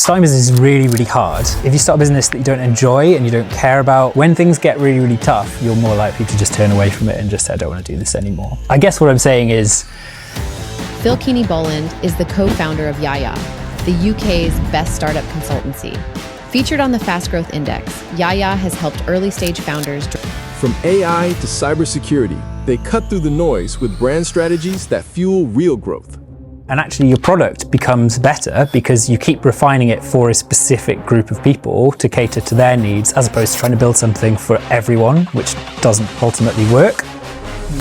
starting business is really, really hard. If you start a business that you don't enjoy and you don't care about, when things get really, really tough, you're more likely to just turn away from it and just say, I don't want to do this anymore. I guess what I'm saying is... Phill Keaney-Bolland is the co-founder of YaYa, the UK's best startup consultancy. Featured on the Fast Growth Index, YaYa has helped early-stage founders... From AI to cybersecurity, they cut through the noise with brand strategies that fuel real growth. And actually your product becomes better because you keep refining it for a specific group of people to cater to their needs, as opposed to trying to build something for everyone, which doesn't ultimately work.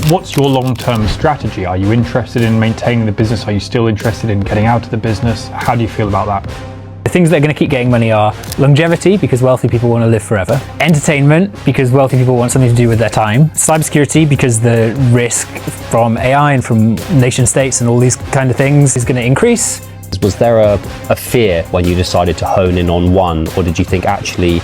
What's your long-term strategy? Are you interested in maintaining the business? Are you still interested in getting out of the business? How do you feel about that? The things that are going to keep getting money are longevity, because wealthy people want to live forever. Entertainment, because wealthy people want something to do with their time. Cybersecurity, because the risk from AI and from nation states and all these kind of things is going to increase. Was there a fear when you decided to hone in on one, or did you think actually...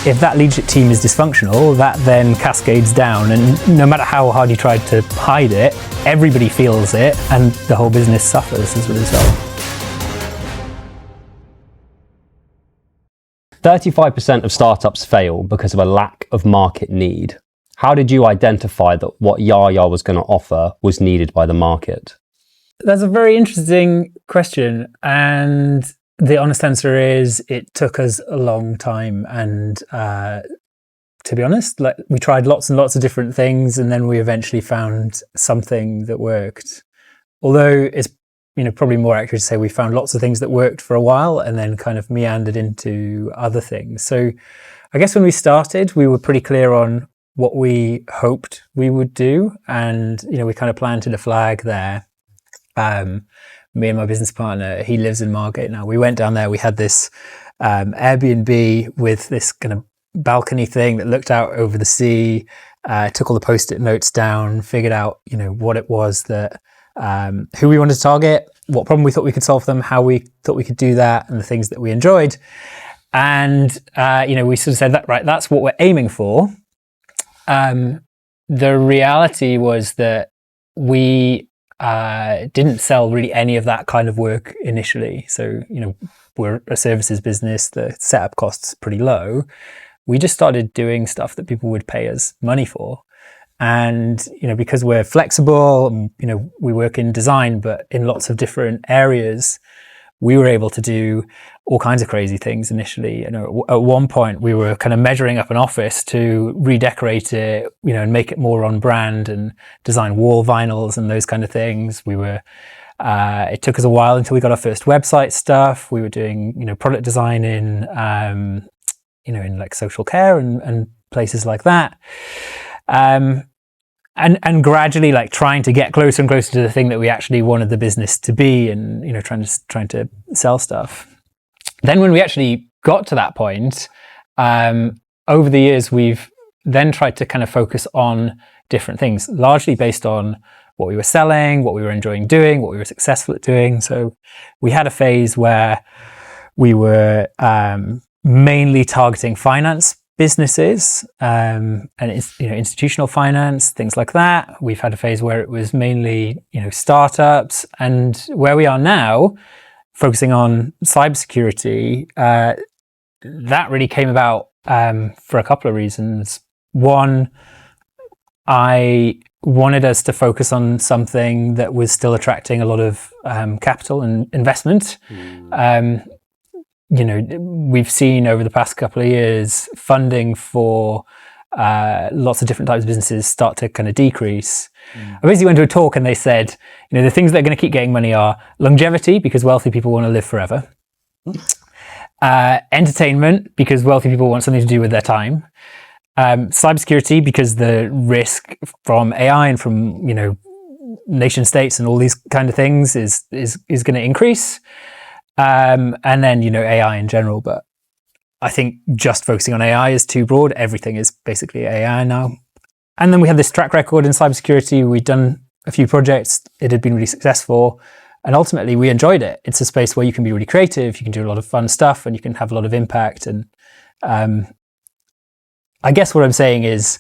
If that leadership team is dysfunctional, that then cascades down, and no matter how hard you try to hide it, everybody feels it and the whole business suffers as a result. 35% of startups fail because of a lack of market need. How did you identify that what YaYa was going to offer was needed by the market? That's a very interesting question, and the honest answer is it took us a long time. And to be honest, we tried lots and lots of different things, and then we eventually found something that worked. Although it's probably more accurate to say we found lots of things that worked for a while and then kind of meandered into other things. So I guess when we started, we were pretty clear on what we hoped we would do. And, we kind of planted a flag there. Me and my business partner, he lives in Margate now. We went down there, we had this Airbnb with this kind of balcony thing that looked out over the sea, took all the Post-it notes down, figured out, what it was that, who we wanted to target, what problem we thought we could solve them, how we thought we could do that, and the things that we enjoyed. And, we sort of said that, right, that's what we're aiming for. The reality was that we didn't sell really any of that kind of work initially. So, we're a services business, the setup costs pretty low. We just started doing stuff that people would pay us money for. And, because we're flexible, and, we work in design, but in lots of different areas, we were able to do all kinds of crazy things initially. At one point we were kind of measuring up an office to redecorate it, and make it more on brand and design wall vinyls and those kind of things. It took us a while until we got our first website stuff. We were doing, product design in, in like social care and places like that. And gradually, trying to get closer and closer to the thing that we actually wanted the business to be, and trying to sell stuff. Then, when we actually got to that point, over the years, we've then tried to kind of focus on different things, largely based on what we were selling, what we were enjoying doing, what we were successful at doing. So, we had a phase where we were mainly targeting finance businesses, and it's institutional finance, things like that. We've had a phase where it was mainly startups, and where we are now, focusing on cybersecurity, that really came about for a couple of reasons. One, I wanted us to focus on something that was still attracting a lot of capital and investment. We've seen over the past couple of years funding for lots of different types of businesses start to kind of decrease. I basically went to a talk and they said, the things that are going to keep getting money are longevity, because wealthy people want to live forever. Entertainment, because wealthy people want something to do with their time. Cybersecurity, because the risk from AI and from, nation states and all these kind of things is going to increase. And then, AI in general, but I think just focusing on AI is too broad. Everything is basically AI now. And then we had this track record in cybersecurity. We'd done a few projects. It had been really successful. And ultimately we enjoyed it. It's a space where you can be really creative. You can do a lot of fun stuff and you can have a lot of impact. And I guess what I'm saying is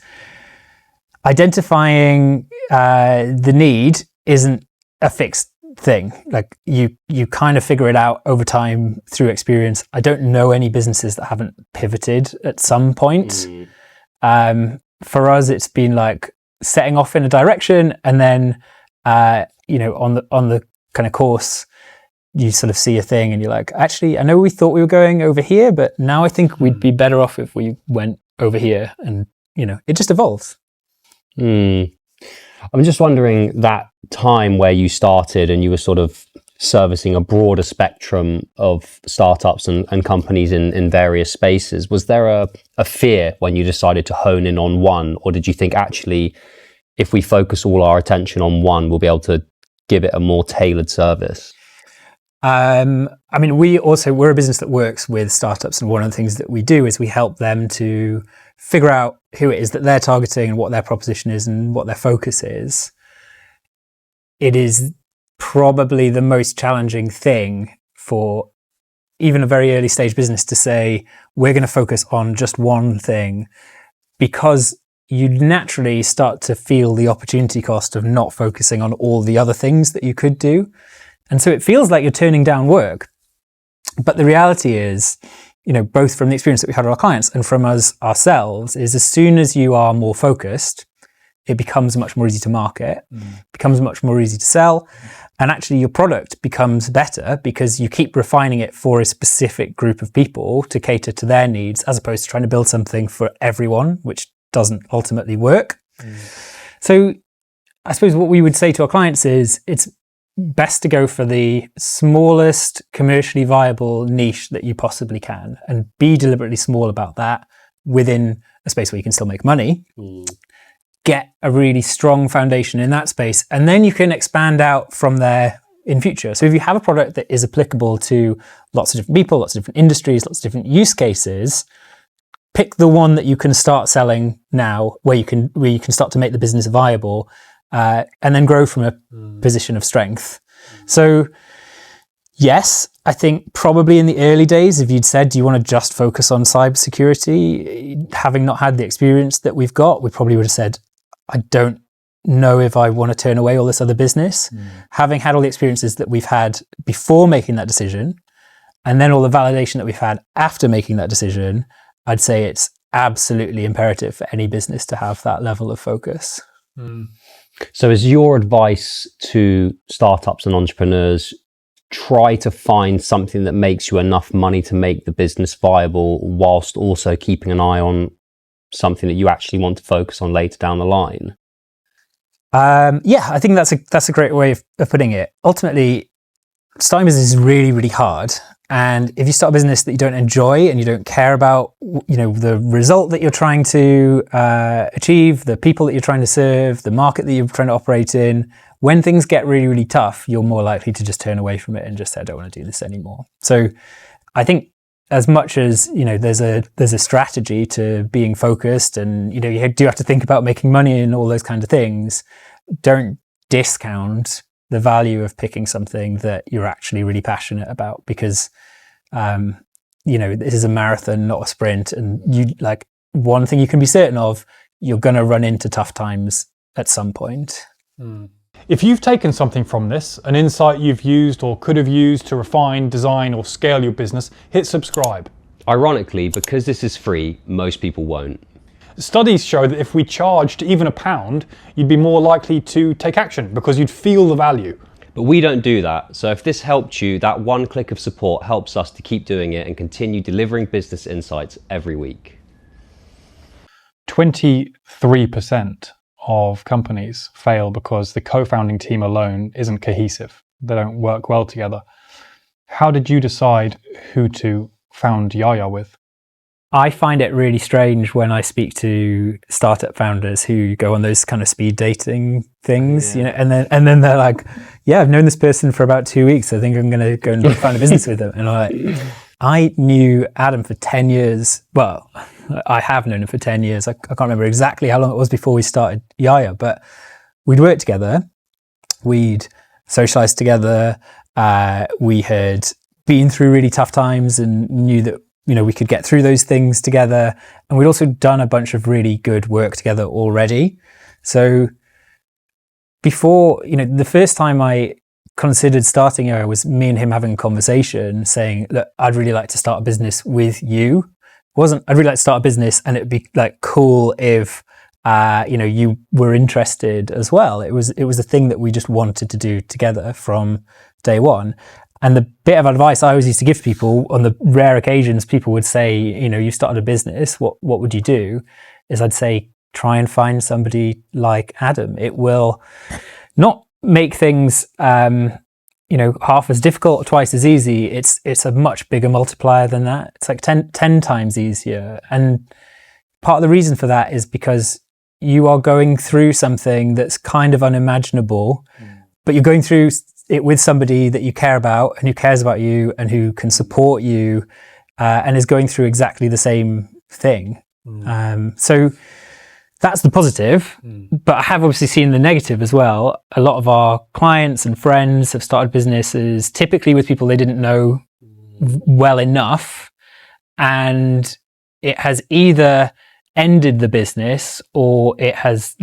identifying the need isn't a fixed thing. Like you kind of figure it out over time through experience. I don't know any businesses that haven't pivoted at some point. For us, it's been like setting off in a direction, and then on the kind of course, you sort of see a thing and you're like, actually, I know we thought we were going over here, but now I think we'd be better off if we went over here. And it just evolves. I'm just wondering, that time where you started and you were sort of servicing a broader spectrum of startups and companies in various spaces, was there a fear when you decided to hone in on one? Or did you think, actually, if we focus all our attention on one, we'll be able to give it a more tailored service? We're a business that works with startups, and one of the things that we do is we help them to figure out who it is that they're targeting and what their proposition is and what their focus is. It is probably the most challenging thing for even a very early stage business to say, we're going to focus on just one thing, because you naturally start to feel the opportunity cost of not focusing on all the other things that you could do. And so it feels like you're turning down work. But the reality is, both from the experience that we had with our clients and from us ourselves, is as soon as you are more focused, it becomes much more easy to market, becomes much more easy to sell. And actually your product becomes better because you keep refining it for a specific group of people to cater to their needs, as opposed to trying to build something for everyone, which doesn't ultimately work. So I suppose what we would say to our clients is, it's best to go for the smallest commercially viable niche that you possibly can, and be deliberately small about that within a space where you can still make money. Get a really strong foundation in that space, and then you can expand out from there in future. So if you have a product that is applicable to lots of different people, lots of different industries, lots of different use cases, pick the one that you can start selling now, where you can start to make the business viable, and then grow from a position of strength. So yes, I think probably in the early days, if you'd said, do you want to just focus on cybersecurity, having not had the experience that we've got, we probably would have said, I don't know if I want to turn away all this other business. Having had all the experiences that we've had before making that decision, and then all the validation that we've had after making that decision, I'd say it's absolutely imperative for any business to have that level of focus. So is your advice to startups and entrepreneurs, try to find something that makes you enough money to make the business viable, whilst also keeping an eye on something that you actually want to focus on later down the line? I think that's a great way of putting it. Ultimately, starting a business is really, really hard. And if you start a business that you don't enjoy and you don't care about, the result that you're trying to achieve, the people that you're trying to serve, the market that you're trying to operate in, when things get really, really tough, you're more likely to just turn away from it and just say, I don't want to do this anymore. So I think as much as, there's a strategy to being focused, and, you do have to think about making money and all those kind of things, don't discount the value of picking something that you're actually really passionate about, because, this is a marathon, not a sprint. And one thing you can be certain of, you're going to run into tough times at some point. If you've taken something from this, an insight you've used or could have used to refine, design, or scale your business, hit subscribe. Ironically, because this is free, most people won't. Studies show that if we charged even £1, you'd be more likely to take action because you'd feel the value. But we don't do that. So if this helped you, that one click of support helps us to keep doing it and continue delivering business insights every week. 23% of companies fail because the co-founding team alone isn't cohesive. They don't work well together. How did you decide who to found YaYa with? I find it really strange when I speak to startup founders who go on those kind of speed dating things, and then they're like, yeah, I've known this person for about 2 weeks. I think I'm going to go and find a business with them. And I'm like, I knew Adam for 10 years. Well, I have known him for 10 years. I can't remember exactly how long it was before we started YaYa, but we'd worked together. We'd socialized together. We had been through really tough times and knew that, we could get through those things together. And we'd also done a bunch of really good work together already. So before, the first time I considered starting YaYa was me and him having a conversation saying, look, I'd really like to start a business with you. I'd really like to start a business, and it'd be like cool if you were interested as well. It was a thing that we just wanted to do together from day one. And the bit of advice I always used to give people on the rare occasions people would say, you started a business, what would you do? Is I'd say, try and find somebody like Adam. It will not make things half as difficult or twice as easy. It's a much bigger multiplier than that. It's like 10 times easier. And part of the reason for that is because you are going through something that's kind of unimaginable, but you're going through it with somebody that you care about and who cares about you and who can support you and is going through exactly the same thing. So that's the positive, but I have obviously seen the negative as well. A lot of our clients and friends have started businesses, typically with people they didn't know well enough, and it has either ended the business or it has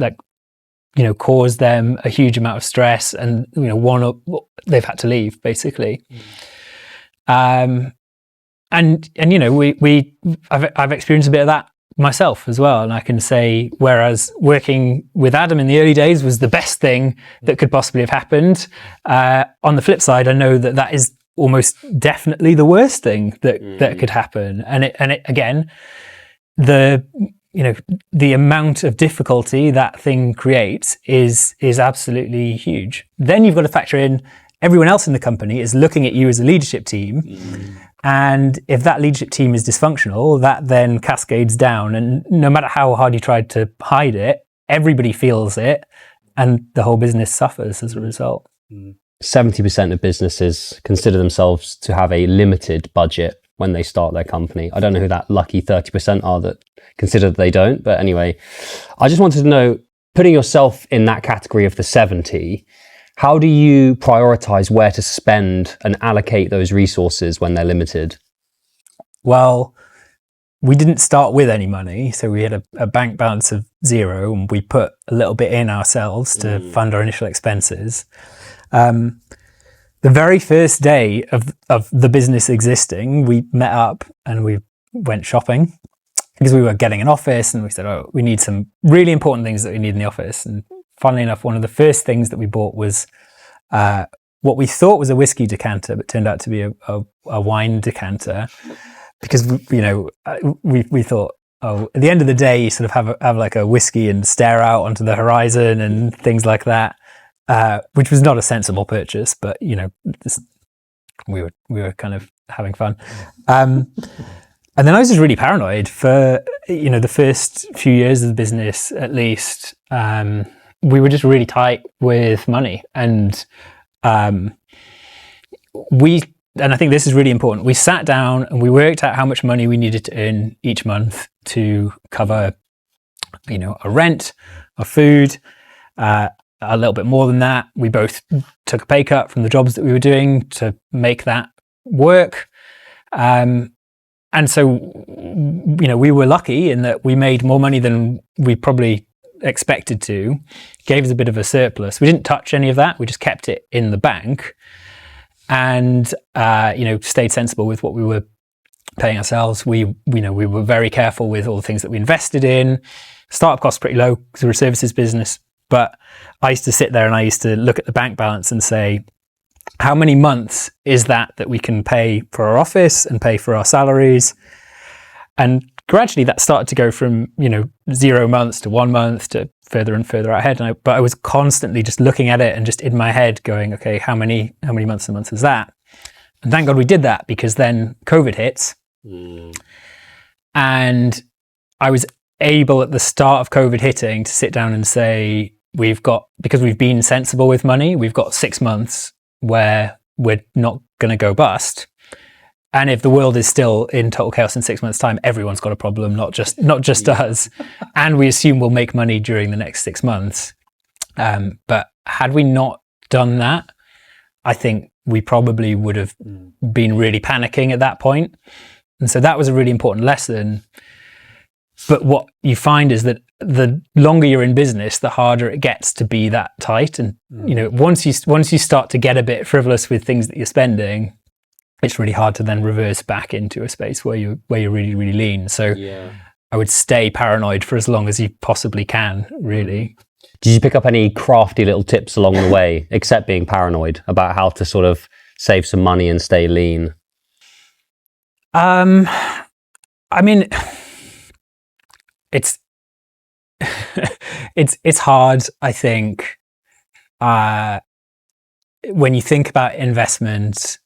caused them a huge amount of stress, and they've had to leave basically. I've experienced a bit of that myself as well, and I can say, whereas working with Adam in the early days was the best thing that could possibly have happened, on the flip side, I know that is almost definitely the worst thing that could happen. And it again, the amount of difficulty that thing creates is absolutely huge. Then you've got to factor in everyone else in the company is looking at you as a leadership team. And if that leadership team is dysfunctional, that then cascades down. And no matter how hard you tried to hide it, everybody feels it, and the whole business suffers as a result. 70% of businesses consider themselves to have a limited budget when they start their company. I don't know who that lucky 30% are that consider that they don't. But anyway, I just wanted to know, putting yourself in that category of the 70, how do you prioritize where to spend and allocate those resources when they're limited? Well, we didn't start with any money. So we had a bank balance of 0, and we put a little bit in ourselves to fund our initial expenses. The very first day of the business existing, we met up and we went shopping because we were getting an office, and we said, oh, we need some really important things that we need in the office. And funnily enough, one of the first things that we bought was what we thought was a whiskey decanter, but turned out to be a wine decanter, because we thought, oh, at the end of the day, you sort of have like a whiskey and stare out onto the horizon and things like that, which was not a sensible purchase, but we were kind of having fun. And then I was just really paranoid for the first few years of the business, at least. We were just really tight with money, and I think this is really important. We sat down and we worked out how much money we needed to earn each month to cover, our rent, our food, a little bit more than that. We both took a pay cut from the jobs that we were doing to make that work. And so, we were lucky in that we made more money than we probably expected to, gave us a bit of a surplus. We didn't touch any of that. We just kept it in the bank and, stayed sensible with what we were paying ourselves. We were very careful with all the things that we invested in. Startup costs pretty low because we're a services business, but I used to sit there and I used to look at the bank balance and say, how many months is that we can pay for our office and pay for our salaries? And gradually that started to go from, 0 months to 1 month to further and further out ahead. But I was constantly just looking at it and just in my head going, okay, how many months and months is that? And thank God we did that, because then COVID hits. And I was able at the start of COVID hitting to sit down and say, because we've been sensible with money, we've got 6 months where we're not going to go bust. And if the world is still in total chaos in 6 months' time, everyone's got a problem, not just us. And we assume we'll make money during the next 6 months. But had we not done that, I think we probably would have been really panicking at that point. And so that was a really important lesson. But what you find is that the longer you're in business, the harder it gets to be that tight. And once you start to get a bit frivolous with things that you're spending, it's really hard to then reverse back into a space where you're really, really lean. So I would stay paranoid for as long as you possibly can, really. Did you pick up any crafty little tips along the way, except being paranoid, about how to sort of save some money and stay lean? I mean, it's hard, I think, when you think about investment,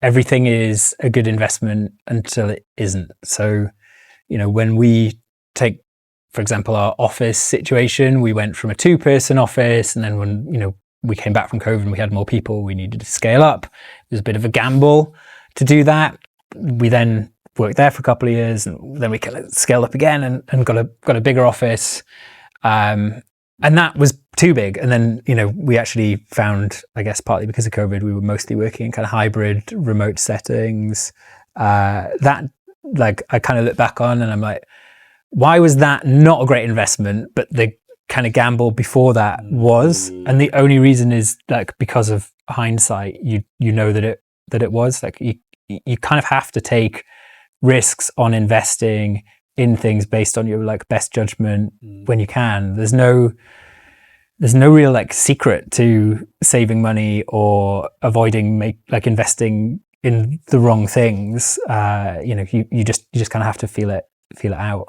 everything is a good investment until it isn't. So, when we take, for example, our office situation, we went from a 2-person office, and then when, we came back from COVID and we had more people, we needed to scale up. It was a bit of a gamble to do that. We then worked there for a couple of years, and then we kind of scaled up again and got a bigger office. And that was too big. And then, we actually found, I guess partly because of COVID, we were mostly working in kind of hybrid remote settings. That, like, I kind of look back on and I'm like, why was that not a great investment? But the kind of gamble before that was, and the only reason is like, because of hindsight, you know that it was like, you kind of have to take risks on investing in things based on your like best judgment when you can. There's no real like secret to saving money or avoiding investing in the wrong things. You just kind of have to feel it out.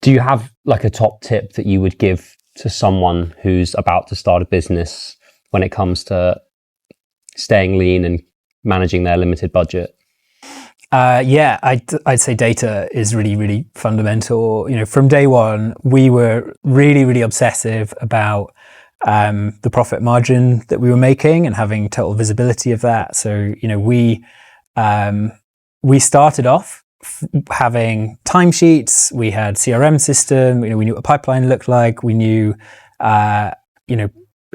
Do you have like a top tip that you would give to someone who's about to start a business when it comes to staying lean and managing their limited budget? I'd say data is really, really fundamental. From day one, we were really, really obsessive about the profit margin that we were making and having total visibility of that. So, we started off having timesheets. We had CRM system. We knew what a pipeline looked like. We knew, in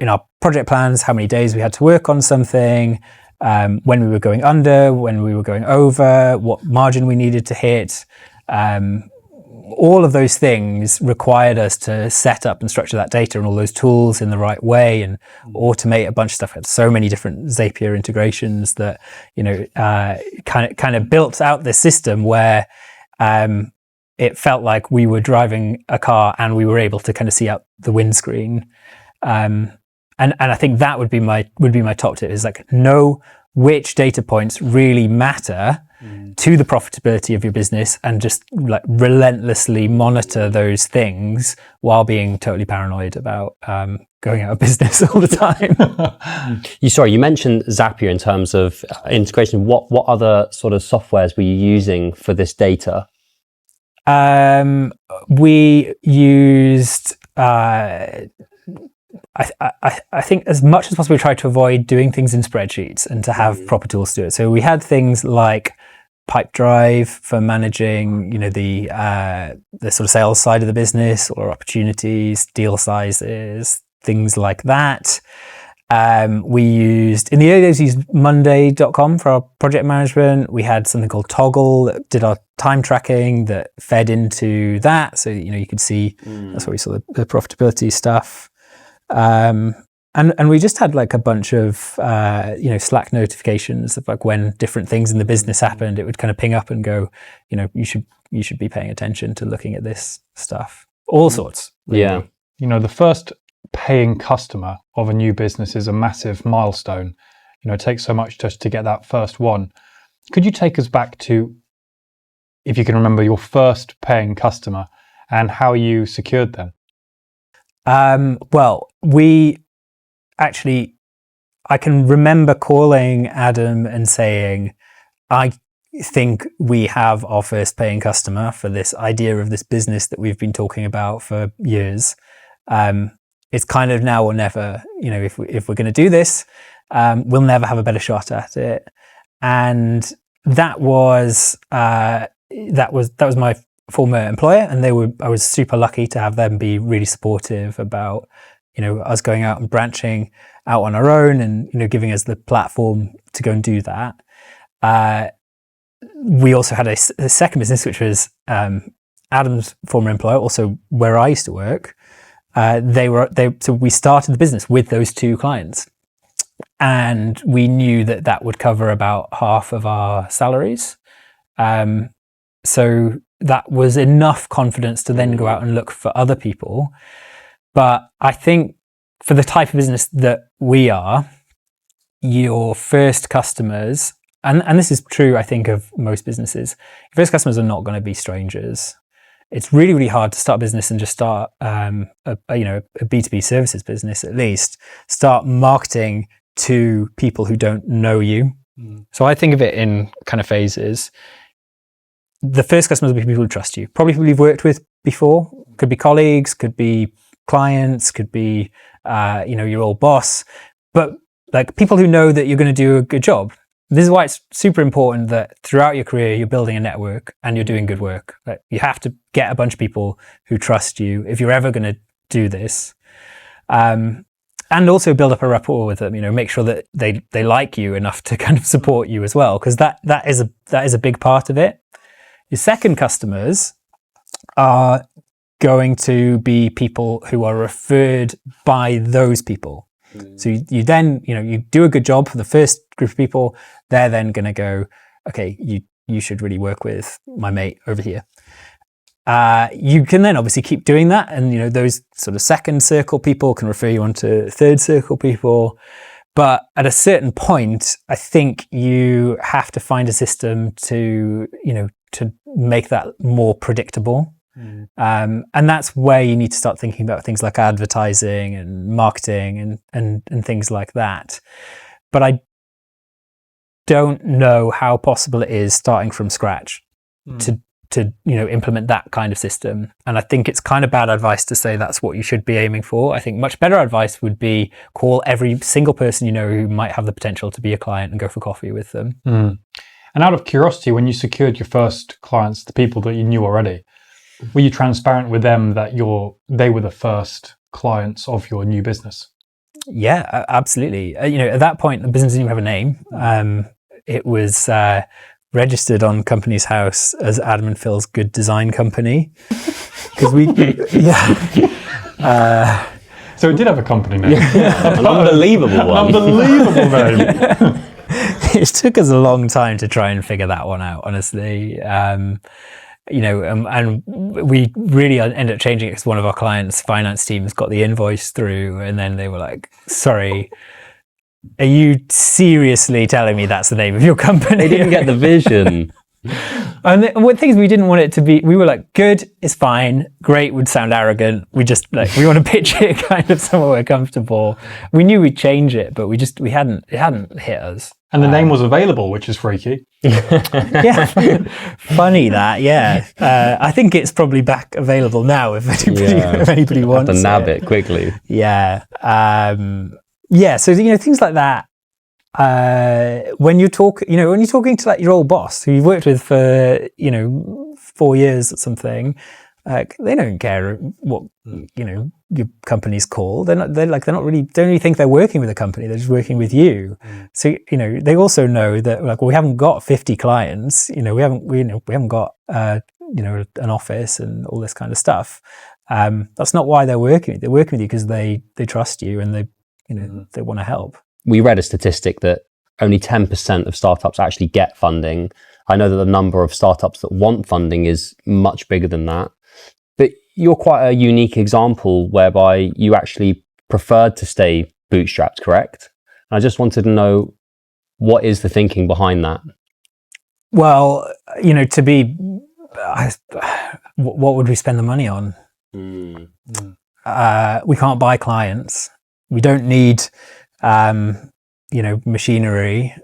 our project plans, how many days we had to work on something. When we were going under, when we were going over, what margin we needed to hit. All of those things required us to set up and structure that data and all those tools in the right way and automate a bunch of stuff. We had so many different Zapier integrations that, kind of built out this system where it felt like we were driving a car and we were able to kind of see out the windscreen. And I think that would be my top tip, is like, know which data points really matter to the profitability of your business, and just like relentlessly monitor those things while being totally paranoid about going out of business all the time. You mentioned Zapier in terms of integration. What other sort of softwares were you using for this data? We used I think as much as possible we tried to avoid doing things in spreadsheets and to have proper tools to do it. So we had things like Pipedrive for managing, the sort of sales side of the business, or opportunities, deal sizes, things like that. We used, in the early days, we used Monday.com for our project management. We had something called Toggle that did our time tracking that fed into that. So, you could see, that's where we saw the profitability stuff. And we just had like a bunch of, Slack notifications of like when different things in the business happened. It would kind of ping up and go, you should be paying attention to looking at this stuff. All sorts. Really. Yeah. The first paying customer of a new business is a massive milestone. It takes so much just to get that first one. Could you take us back to, if you can remember, your first paying customer and how you secured them? Well, I can remember calling Adam and saying, I think we have our first paying customer for this idea of this business that we've been talking about for years. It's kind of now or never. If we're going to do this, we'll never have a better shot at it. And that was my former employer, and I was super lucky to have them be really supportive about, us going out and branching out on our own and, giving us the platform to go and do that. We also had a second business, which was Adam's former employer, also where I used to work, so we started the business with those 2 clients, and we knew that would cover about half of our salaries. So that was enough confidence to then go out and look for other people. But I think for the type of business that we are, your first customers, and this is true, I think, of most businesses, your first customers are not going to be strangers. It's really, really hard to start a business and just start a B2B services business, at least. Start marketing to people who don't know you. So I think of it in kind of phases. The first customers will be people who trust you, probably people you've worked with before. Could be colleagues, could be clients, could be your old boss, but like people who know that you're going to do a good job. This is why it's super important that throughout your career you're building a network and you're doing good work. Like, you have to get a bunch of people who trust you if you're ever going to do this, and also build up a rapport with them. Make sure that they like you enough to kind of support you as well, because that is a big part of it. Your second customers are going to be people who are referred by those people. So you then, you do a good job for the first group of people. They're then going to go, okay, you should really work with my mate over here. You can then obviously keep doing that, and those sort of second circle people can refer you on to third circle people. But at a certain point, I think you have to find a system to make that more predictable. And that's where you need to start thinking about things like advertising and marketing and things like that. But I don't know how possible it is starting from scratch to implement that kind of system. And I think it's kind of bad advice to say that's what you should be aiming for. I think much better advice would be call every single person who might have the potential to be a client and go for coffee with them. And out of curiosity, when you secured your first clients, the people that you knew already, were you transparent with them that they were the first clients of your new business? Yeah, absolutely. At that point, the business didn't even have a name. It was registered on Companies House as Adam and Phil's Good Design Company. Because so it did have a company name. An unbelievable one. Unbelievable name. It took us a long time to try and figure that one out, honestly. And we really ended up changing it because one of our clients' finance teams got the invoice through, and then they were like, sorry, are you seriously telling me that's the name of your company? They didn't get the vision. And what things we didn't want it to be, we were like, good is fine, great would sound arrogant. We just we want to pitch it kind of somewhere we're comfortable. We knew we'd change it, but it hadn't hit us. And the name was available, which is freaky. Yeah, funny that. Yeah, I think it's probably back available now if anybody wants to nab it quickly. Yeah, So things like that. When you're talking to like your old boss who you've worked with for 4 years or something, they don't care what your company's called. They don't really think they're working with a company. They're just working with you. So they also know that we haven't got 50 clients. We haven't got an office and all this kind of stuff. That's not why they're working. They're working with you because they trust you and they want to help. We read a statistic that only 10% of startups actually get funding. I know that the number of startups that want funding is much bigger than that. But you're quite a unique example whereby you actually preferred to stay bootstrapped, correct? And I just wanted to know, what is the thinking behind that? Well, what would we spend the money on? We can't buy clients. We don't need machinery.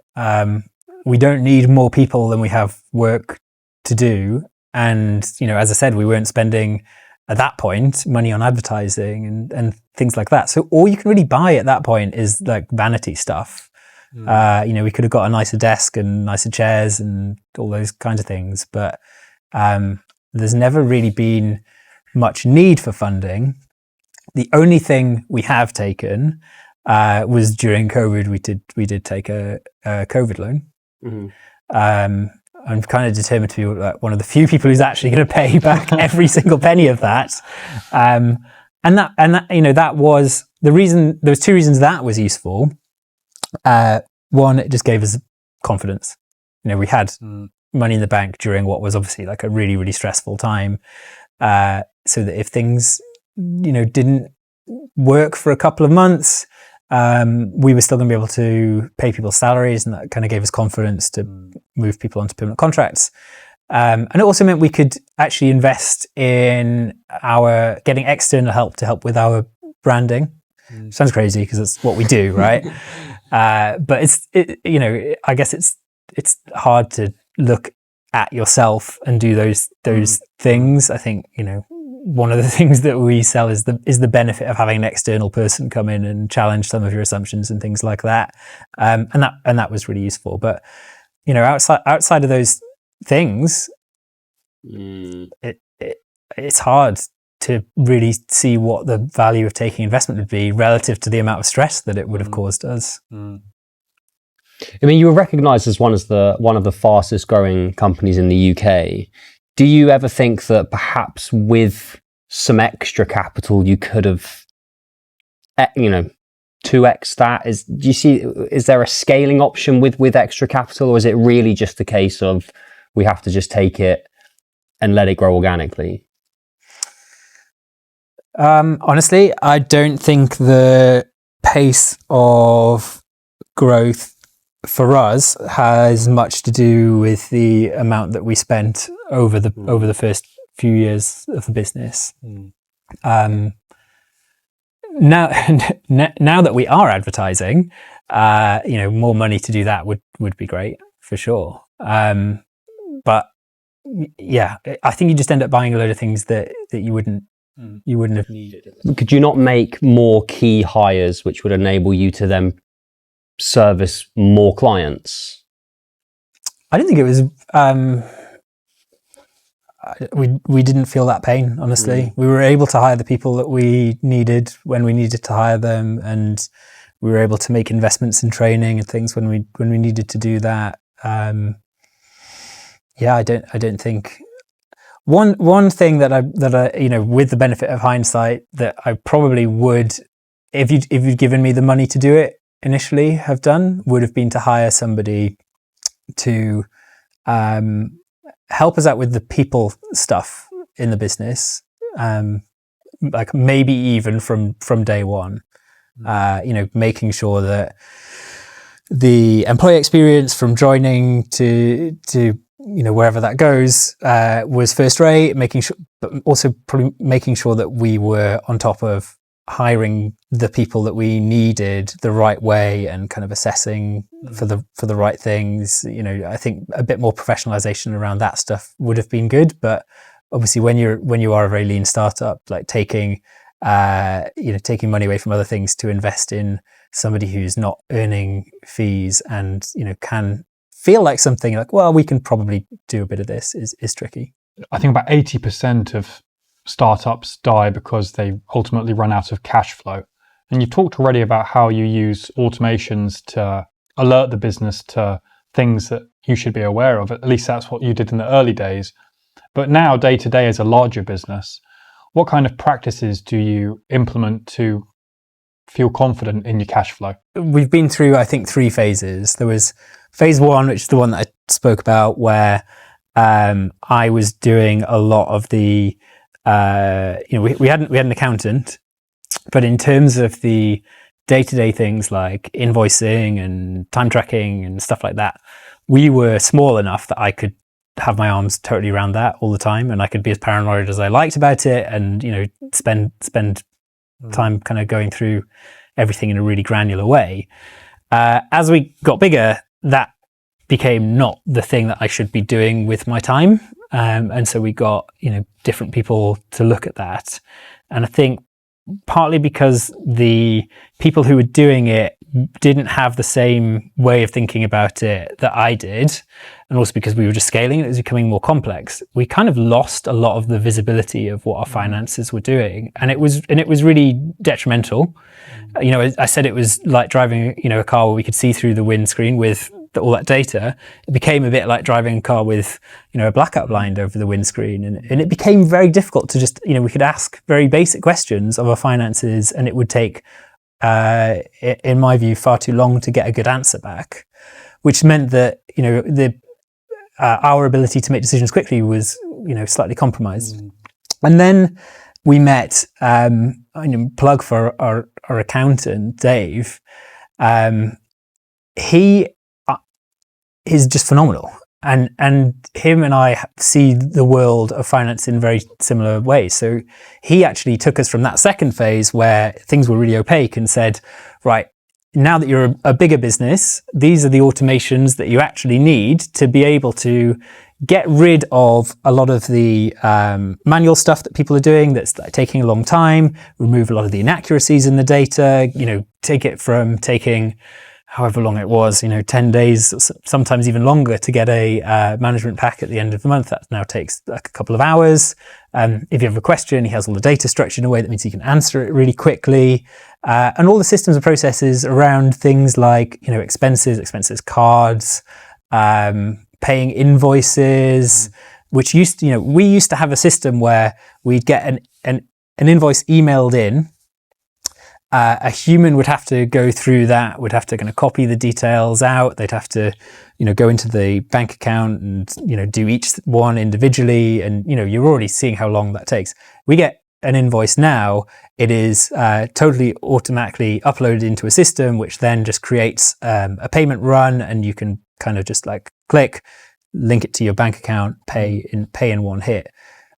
We don't need more people than we have work to do. And, as I said, we weren't spending at that point money on advertising and things like that. So all you can really buy at that point is like vanity stuff. We could have got a nicer desk and nicer chairs and all those kinds of things. But there's never really been much need for funding. The only thing we have taken was during COVID. We did take a COVID loan. I'm kind of determined to be like one of the few people who's actually going to pay back every single penny of that. And that, that was the reason. There was two reasons that was useful. One, it just gave us confidence. We had money in the bank during what was obviously like a really, really stressful time. So that if things, didn't work for a couple of months, we were still going to be able to pay people's salaries, and that kind of gave us confidence to move people onto permanent contracts. And it also meant we could actually invest in getting external help to help with our branding. Sounds crazy because it's what we do, right? But I guess it's hard to look at yourself and do those things. I think, one of the things that we sell is the benefit of having an external person come in and challenge some of your assumptions and things like that. And that was really useful. But, outside of those things, it's hard to really see what the value of taking investment would be relative to the amount of stress that it would have caused us. I mean, you were recognised as one of the fastest growing companies in the UK. Do you ever think that perhaps with some extra capital you could have, 2x that? Is there a scaling option with extra capital, or is it really just a case of we have to just take it and let it grow organically? Honestly, I don't think the pace of growth for us has much to do with the amount that we spent over the first few years of the business. Now that we are advertising, more money to do that would be great for sure. But yeah, I think you just end up buying a load of things that you wouldn't have needed. Could you not make more key hires which would enable you to then service more clients? I don't think it was. We didn't feel that pain, honestly. We were able to hire the people that we needed when we needed to hire them, and we were able to make investments in training and things when we needed to do that. I don't think. One thing that I with the benefit of hindsight, that I probably would, if you'd given me the money to do it initially, have done, would have been to hire somebody to help us out with the people stuff in the business, like maybe even from day one. Making sure that the employee experience from joining to wherever that goes was first rate, but also probably making sure that we were on top of hiring the people that we needed the right way and kind of assessing for the right things. I think a bit more professionalization around that stuff would have been good, but obviously when you are a very lean startup, like taking money away from other things to invest in somebody who's not earning fees and can feel like something like, well, we can probably do a bit of this, is tricky. I think about 80% of startups die because they ultimately run out of cash flow. And you've talked already about how you use automations to alert the business to things that you should be aware of. At least that's what you did in the early days. But now, day to day as a larger business, what kind of practices do you implement to feel confident in your cash flow? We've been through, I think, 3 phases. There was phase 1, which is the one that I spoke about, where I was doing a lot of the we had an accountant, but in terms of the day-to-day things like invoicing and time tracking and stuff like that, we were small enough that I could have my arms totally around that all the time, and I could be as paranoid as I liked about it, and spend time kind of going through everything in a really granular way. As we got bigger, that became not the thing that I should be doing with my time. And so we got, different people to look at that. And I think partly because the people who were doing it didn't have the same way of thinking about it that I did. And also because we were just scaling, it was becoming more complex. We kind of lost a lot of the visibility of what our finances were doing. And it was really detrimental. I said it was like driving, a car where we could see through the windscreen with all that data, it became a bit like driving a car with, a blackout blind over the windscreen. And it became very difficult to just, we could ask very basic questions of our finances, and it would take, in my view, far too long to get a good answer back, which meant that, our ability to make decisions quickly was, slightly compromised. And then we met, plug for our accountant, Dave. He is just phenomenal. And him and I see the world of finance in very similar ways. So he actually took us from that second phase where things were really opaque and said, right, now that you're a bigger business, these are the automations that you actually need to be able to get rid of a lot of the manual stuff that people are doing that's like taking a long time, remove a lot of the inaccuracies in the data, take it from taking however long it was, 10 days, sometimes even longer to get a management pack at the end of the month. That now takes like a couple of hours. If you have a question, he has all the data structured in a way that means you can answer it really quickly. And all the systems and processes around things like, expenses, cards, paying invoices, which we used to have a system where we'd get an invoice emailed in. A human would have to go through that, would have to kind of copy the details out. They'd have to, go into the bank account and, do each one individually. And, you're already seeing how long that takes. We get an invoice now. It is totally automatically uploaded into a system, which then just creates a payment run, and you can kind of just like click, link it to your bank account, pay in one hit.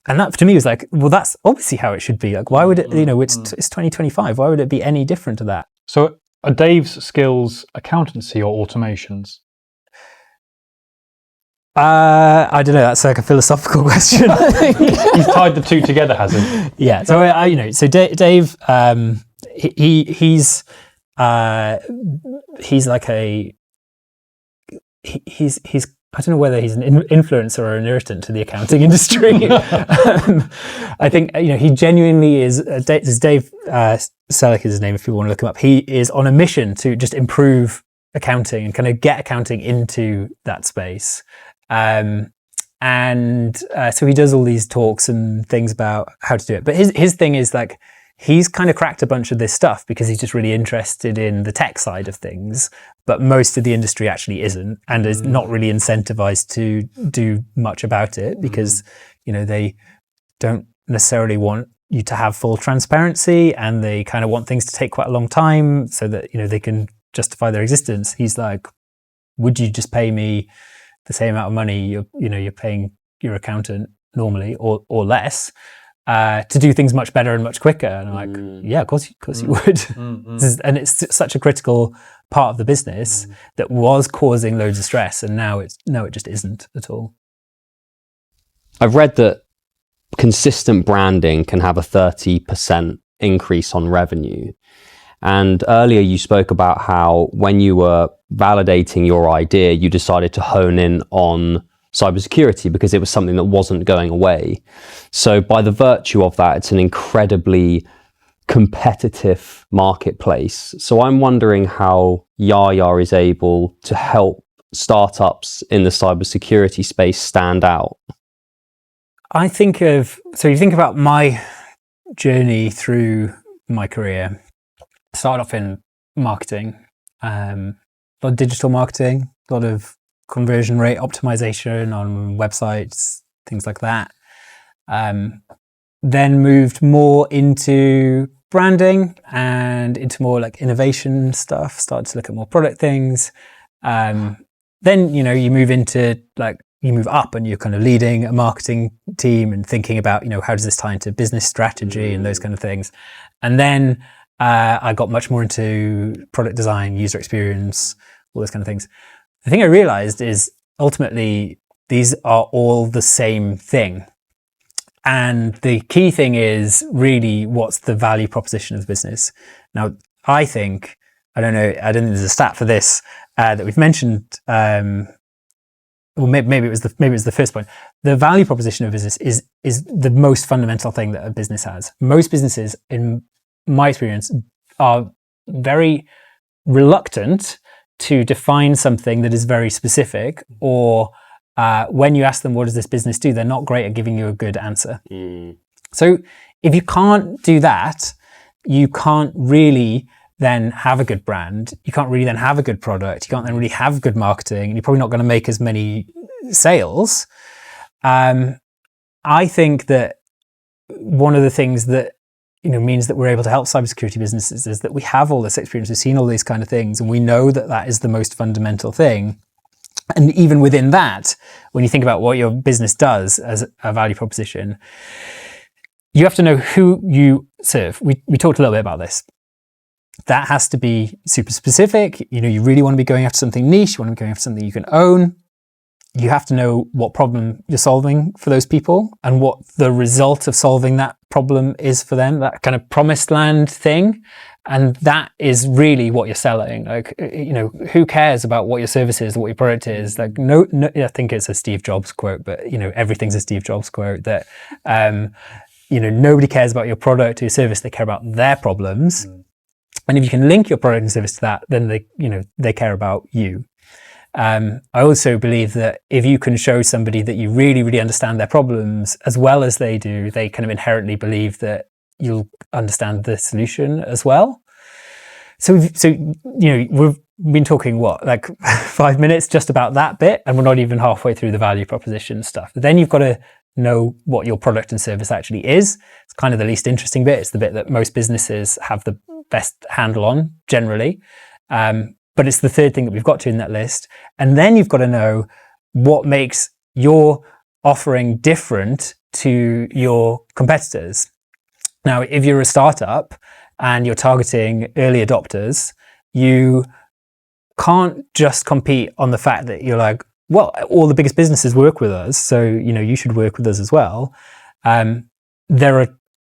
And that to me was like, well, that's obviously how it should be. Like, why would it, it's 2025. Why would it be any different to that? So are Dave's skills accountancy or automations? I don't know. That's like a philosophical question. I think. He's tied the two together, has he? Yeah. So, so Dave, he's like he's I don't know whether he's an influencer or an irritant to the accounting industry. I think, he genuinely is, Dave Selleck is his name if people want to look him up. He is on a mission to just improve accounting and kind of get accounting into that space. So he does all these talks and things about how to do it. But his thing is like, he's kind of cracked a bunch of this stuff because he's just really interested in the tech side of things, but most of the industry actually isn't and is not really incentivized to do much about it because, they don't necessarily want you to have full transparency and they kind of want things to take quite a long time so that, they can justify their existence. He's like, would you just pay me the same amount of money you're paying your accountant normally or less? To do things much better and much quicker. And I'm like, yeah, of course you would. And it's such a critical part of the business that was causing loads of stress. And now it just isn't at all. I've read that consistent branding can have a 30% increase on revenue. And earlier you spoke about how when you were validating your idea, you decided to hone in on cybersecurity because it was something that wasn't going away. So by the virtue of that, it's an incredibly competitive marketplace. So I'm wondering how YaYa is able to help startups in the cybersecurity space stand out. So you think about my journey through my career. I started off in marketing, a lot of digital marketing, a lot of conversion rate optimization on websites, things like that. Then moved more into branding and into more like innovation stuff, started to look at more product things. Then, you move into you move up and you're kind of leading a marketing team and thinking about, how does this tie into business strategy and those kind of things. And then I got much more into product design, user experience, all those kind of things. The thing I realized is ultimately these are all the same thing. And the key thing is really what's the value proposition of the business. Now, I don't think there's a stat for this that we've mentioned. Well, maybe it was the first point. The value proposition of business is the most fundamental thing that a business has. Most businesses, in my experience, are very reluctant to define something that is very specific, or when you ask them, what does this business do? They're not great at giving you a good answer. So if you can't do that, you can't really then have a good brand. You can't really then have a good product. You can't then really have good marketing, and you're probably not going to make as many sales. I think that one of the things that means that we're able to help cybersecurity businesses is that we have all this experience, we've seen all these kind of things, and we know that that is the most fundamental thing. And even within that, when you think about what your business does as a value proposition, you have to know who you serve. We talked a little bit about this. That has to be super specific. You really want to be going after something niche. You want to be going after something you can own. You have to know what problem you're solving for those people and what the result of solving that problem is for them, that kind of promised land thing. And that is really what you're selling. Like, who cares about what your service is, what your product is? Like, no, I think it's a Steve Jobs quote, but everything's a Steve Jobs quote that, nobody cares about your product or your service. They care about their problems. And if you can link your product and service to that, then they care about you. I also believe that if you can show somebody that you really, really understand their problems as well as they do, they kind of inherently believe that you'll understand the solution as well. So we've been talking like 5 minutes just about that bit, and we're not even halfway through the value proposition stuff. But then you've got to know what your product and service actually is. It's kind of the least interesting bit. It's the bit that most businesses have the best handle on generally. But it's the third thing that we've got to in that list. And then you've got to know what makes your offering different to your competitors. Now, if you're a startup and you're targeting early adopters, you can't just compete on the fact that you're like, well, all the biggest businesses work with us, so you should work with us as well. There are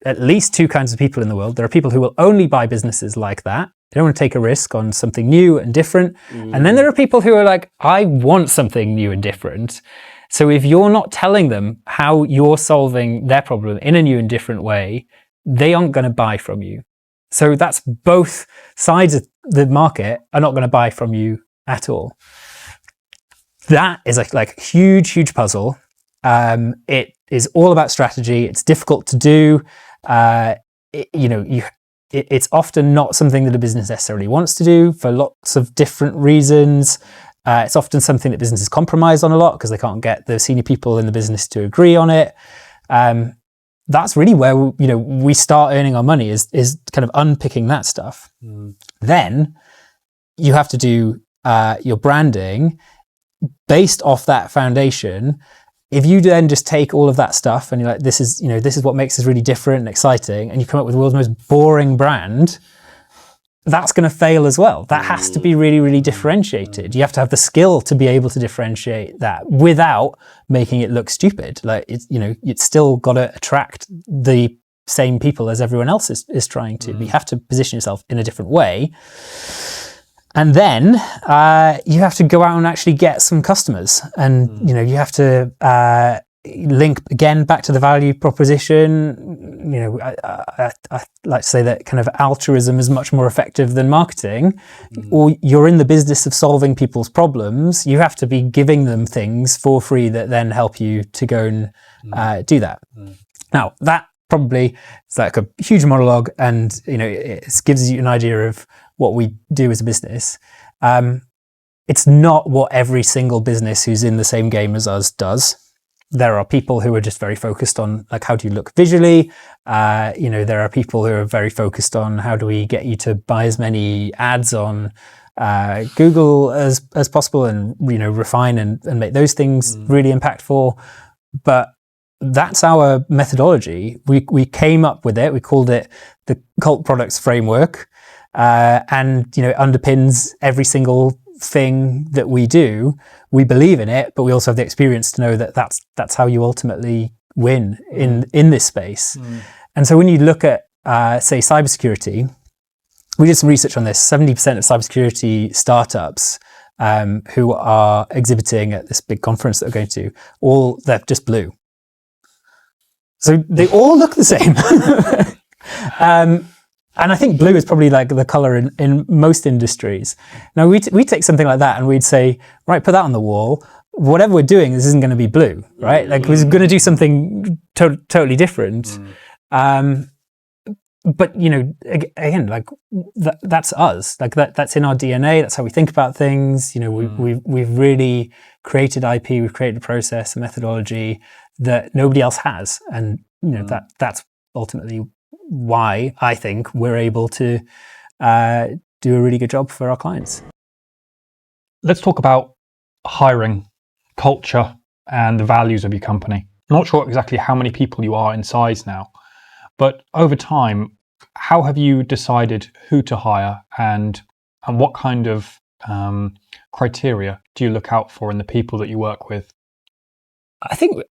at least two kinds of people in the world. There are people who will only buy businesses like that. They don't want to take a risk on something new and different. And then there are people who are like, I want something new and different. So if you're not telling them how you're solving their problem in a new and different way, they aren't going to buy from you. So that's both sides of the market are not going to buy from you at all. That is like a huge, huge puzzle. It is all about strategy. It's difficult to do. It's often not something that a business necessarily wants to do for lots of different reasons. It's often something that businesses compromise on a lot because they can't get the senior people in the business to agree on it. That's really where we start earning our money is kind of unpicking that stuff. Then you have to do your branding based off that foundation. If you then just take all of that stuff and you're like, this is what makes us really different and exciting, and you come up with the world's most boring brand, that's going to fail as well. That has to be really, really differentiated. You have to have the skill to be able to differentiate that without making it look stupid. Like it's still got to attract the same people as everyone else is trying to. But you have to position yourself in a different way. And then you have to go out and actually get some customers, and you have to link again back to the value proposition. I like to say that kind of altruism is much more effective than marketing. Or you're in the business of solving people's problems. You have to be giving them things for free that then help you to go and do that. Now that probably is like a huge monologue, and it gives you an idea of what we do as a business. It's not what every single business who's in the same game as us does. There are people who are just very focused on like, how do you look visually? There are people who are very focused on how do we get you to buy as many ads on Google as possible, and refine and make those things really impactful. But that's our methodology. We came up with it. We called it the Cult Products Framework. And it underpins every single thing that we do. We believe in it, but we also have the experience to know that that's how you ultimately win in this space. And so when you look at say cybersecurity, we did some research on this. 70% of cybersecurity startups who are exhibiting at this big conference that we're going to, they're just blue. So they all look the same. And I think blue is probably like the color in most industries. Now we take something like that and we'd say, right, put that on the wall. Whatever we're doing, this isn't going to be blue, right? Like we're going to do something totally different. But you know, again, like that's us. Like that's in our DNA. That's how we think about things. You know, we've really created IP. We've created a process, a methodology that nobody else has, and you know that's ultimately why I think we're able to do a really good job for our clients. Let's talk about hiring, culture, and the values of your company. I'm not sure exactly how many people you are in size now, but over time, how have you decided who to hire and what kind of criteria do you look out for in the people that you work with? I think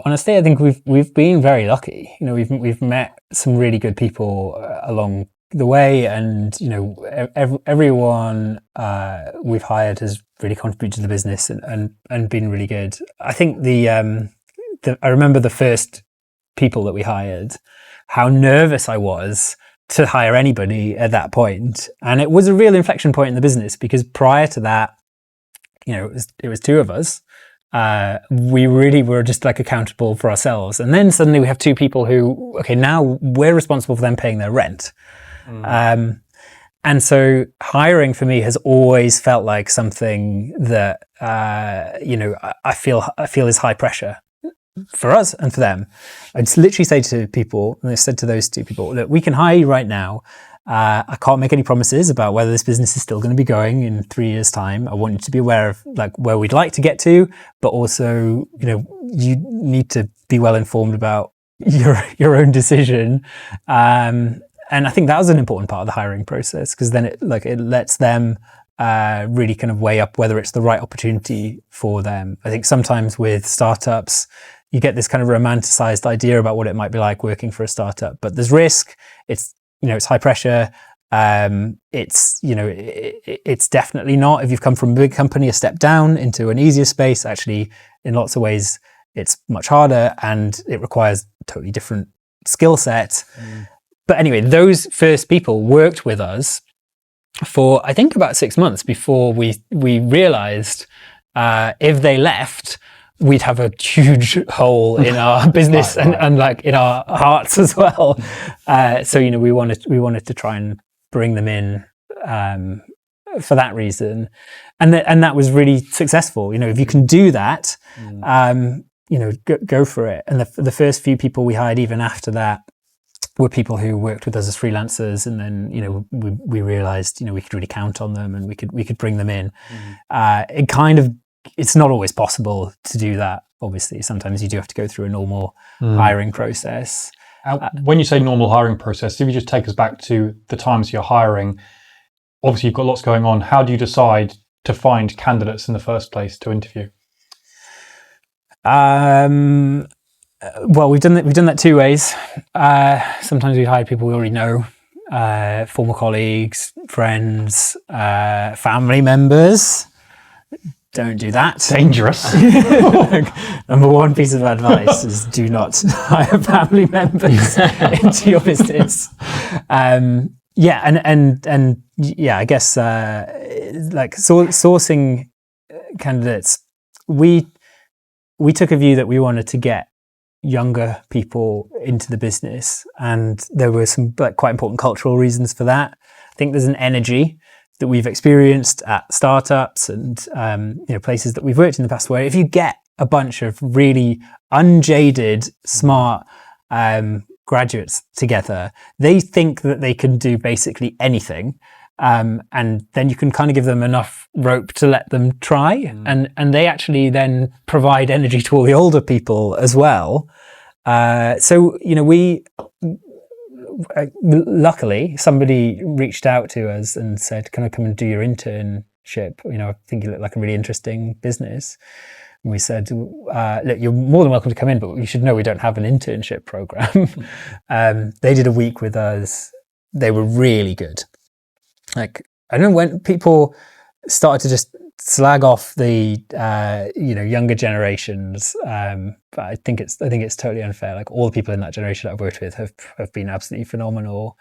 honestly, I think we've been very lucky. You know, we've met some really good people along the way, and you know, everyone we've hired has really contributed to the business and been really good. I think I remember the first people that we hired, how nervous I was to hire anybody at that point, and it was a real inflection point in the business because prior to that, you know, it was two of us. We really were just like accountable for ourselves. And then suddenly we have two people who, okay, now we're responsible for them paying their rent. And so hiring for me has always felt like something that, you know, I feel is high pressure for us and for them. I just literally say to people, and I said to those two people, look, we can hire you right now. I can't make any promises about whether this business is still going to be going in 3 years' time. I want you to be aware of like where we'd like to get to, but also, you know, you need to be well informed about your own decision. And I think that was an important part of the hiring process because then it lets them really kind of weigh up whether it's the right opportunity for them. I think sometimes with startups, you get this kind of romanticized idea about what it might be like working for a startup, but there's risk. It's high pressure. It's, you know, it's definitely not, if you've come from a big company, a step down into an easier space. Actually, in lots of ways, it's much harder and it requires a totally different skill set. But anyway, those first people worked with us for, I think, about 6 months before we realized if they left, we'd have a huge hole in our business and like in our hearts as well. So, you know, we wanted to try and bring them in for that reason. And that was really successful. You know, if you can do that, you know, go for it. And the first few people we hired even after that were people who worked with us as freelancers. And then, you know, we realized, you know, we could really count on them and we could bring them in. It's not always possible to do that, obviously. Sometimes you do have to go through a normal hiring process. When you say normal hiring process, if you just take us back to the times you're hiring, obviously you've got lots going on. How do you decide to find candidates in the first place to interview? Well, we've done that two ways. Sometimes we hire people we already know, former colleagues, friends, family members. Don't do that. Dangerous. Number one piece of advice is do not hire family members into your business. I guess like sourcing candidates, we took a view that we wanted to get younger people into the business, and there were some like quite important cultural reasons for that. I think there's an energy that we've experienced at startups and you know, places that we've worked in the past, where if you get a bunch of really unjaded, smart graduates together, they think that they can do basically anything, and then you can kind of give them enough rope to let them try, and they actually then provide energy to all the older people as well. So, you know, luckily somebody reached out to us and said, can I come and do your internship? You know, I think you look like a really interesting business. And we said, look, you're more than welcome to come in, but you should know we don't have an internship program. They did a week with us. They were really good. Like, I don't know when people started to just slag off the younger generations, but I think it's totally unfair. Like, all the people in that generation that I've worked with have been absolutely phenomenal.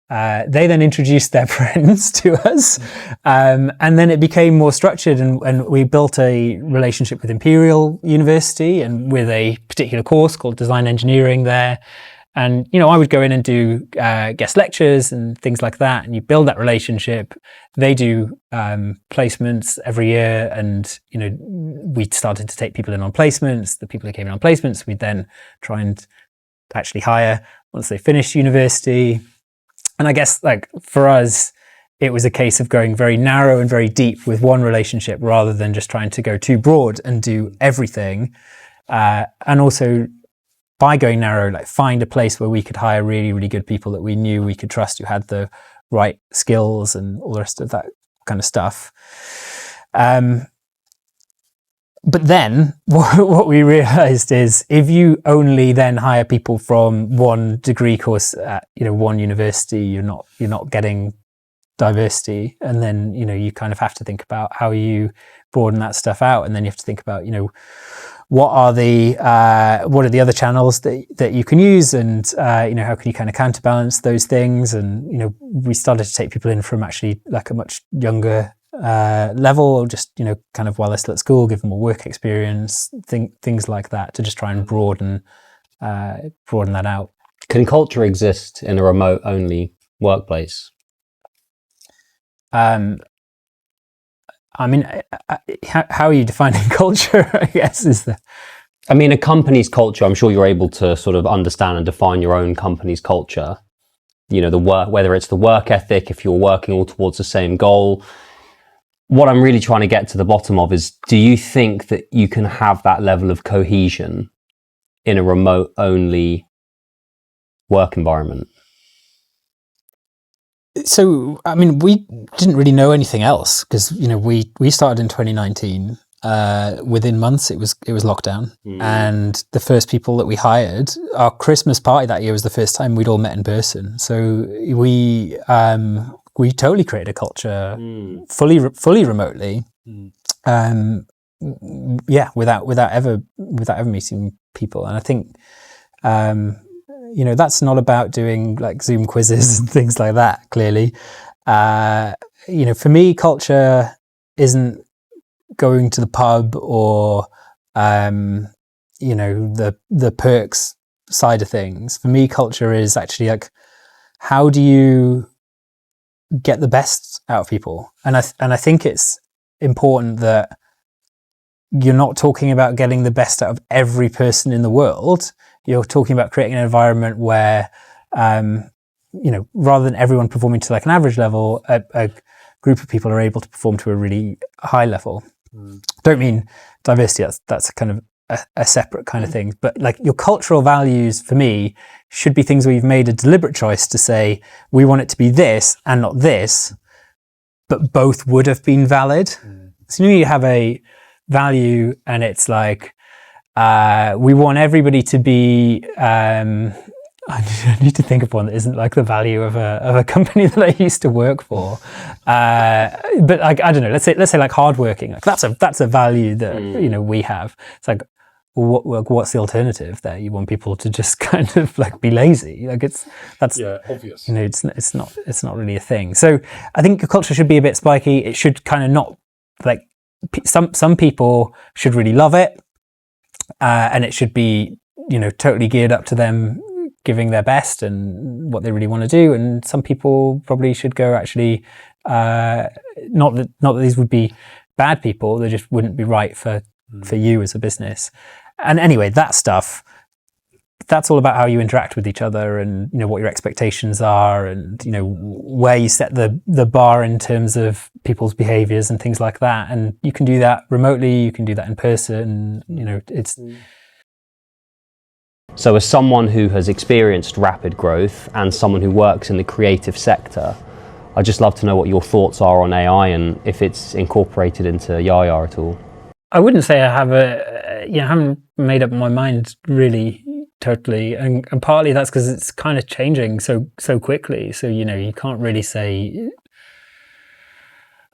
They then introduced their friends to us, and then it became more structured, and we built a relationship with Imperial University and with a particular course called Design Engineering there. And, I would go in and do guest lectures and things like that, and you build that relationship. They do placements every year, and, we started to take people in on placements. The people who came in on placements, we'd then try and actually hire once they finished university. And I guess, for us, it was a case of going very narrow and very deep with one relationship rather than just trying to go too broad and do everything. And also, by going narrow, find a place where we could hire really, really good people that we knew we could trust, who had the right skills and all the rest of that kind of stuff. But then what we realized is, if you only then hire people from one degree course at one university, you're not getting diversity. And then you kind of have to think about how you broaden that stuff out, and then you have to think about what are the other channels that you can use, and how can you kind of counterbalance those things. And we started to take people in from actually a much younger level, just kind of while they're still at school, give them more work experience, things like that, to just try and broaden that out. Can culture exist in a remote only workplace? How are you defining culture, I guess, is the... A company's culture, I'm sure you're able to sort of understand and define your own company's culture. The work, whether it's the work ethic, if you're working all towards the same goal. What I'm really trying to get to the bottom of is, do you think that you can have that level of cohesion in a remote only work environment? So, we didn't really know anything else, because, we started in 2019. Within months, it was lockdown. And the first people that we hired, our Christmas party that year was the first time we'd all met in person. So we totally created a culture fully remotely. Without ever meeting people. And I think, that's not about doing Zoom quizzes and things like that, clearly. For me, culture isn't going to the pub or, the perks side of things. For me, culture is actually how do you get the best out of people? And I think it's important that you're not talking about getting the best out of every person in the world. You're talking about creating an environment where, rather than everyone performing to an average level, a group of people are able to perform to a really high level. Don't mean diversity, that's kind of a separate kind of thing. But your cultural values, for me, should be things where you've made a deliberate choice to say, we want it to be this and not this, but both would have been valid. So you have a value, and it's we want everybody to be, I need to think of one that isn't the value of a company that I used to work for. But I don't know, let's say hardworking. That's a value that, we have. It's what's the alternative there? You want people to just kind of be lazy. That's obvious. It's not really a thing. So I think your culture should be a bit spiky. It should kind of not some people should really love it. And it should be, totally geared up to them giving their best and what they really want to do. And some people probably should go actually, not that these would be bad people, they just wouldn't be right for you as a business. And anyway, that stuff, that's all about how you interact with each other, and what your expectations are, and where you set the bar in terms of people's behaviors and things like that. And you can do that remotely, you can do that in person. It's So as someone who has experienced rapid growth and someone who works in the creative sector, I'd just love to know what your thoughts are on AI and if it's incorporated into YaYa at all. I wouldn't say I have I haven't made up my mind really totally, and partly that's because it's kind of changing so quickly. So you can't really say,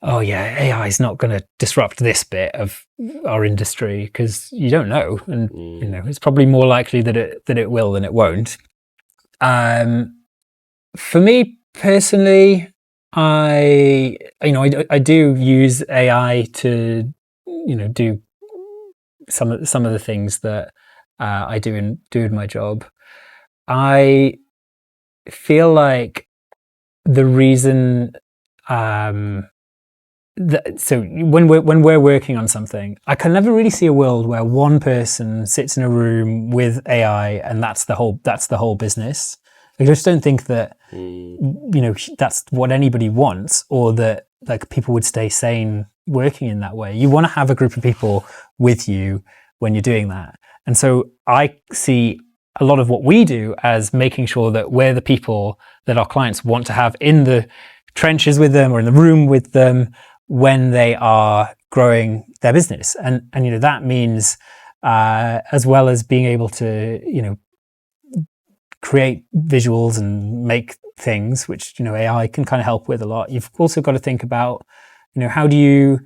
oh yeah, AI is not going to disrupt this bit of our industry, because you don't know, and it's probably more likely that it will than it won't. For me Personally, I do use AI to do some of the things that I do in my job. I feel like the reason so when we're working on something, I can never really see a world where one person sits in a room with AI and that's the whole business. I just don't think that that's what anybody wants, or that like people would stay sane working in that way. You want to have a group of people with you when you're doing that. And so I see a lot of what we do as making sure that we're the people that our clients want to have in the trenches with them or in the room with them when they are growing their business. And that means as well as being able to create visuals and make things, which AI can kind of help with a lot. You've also got to think about how do you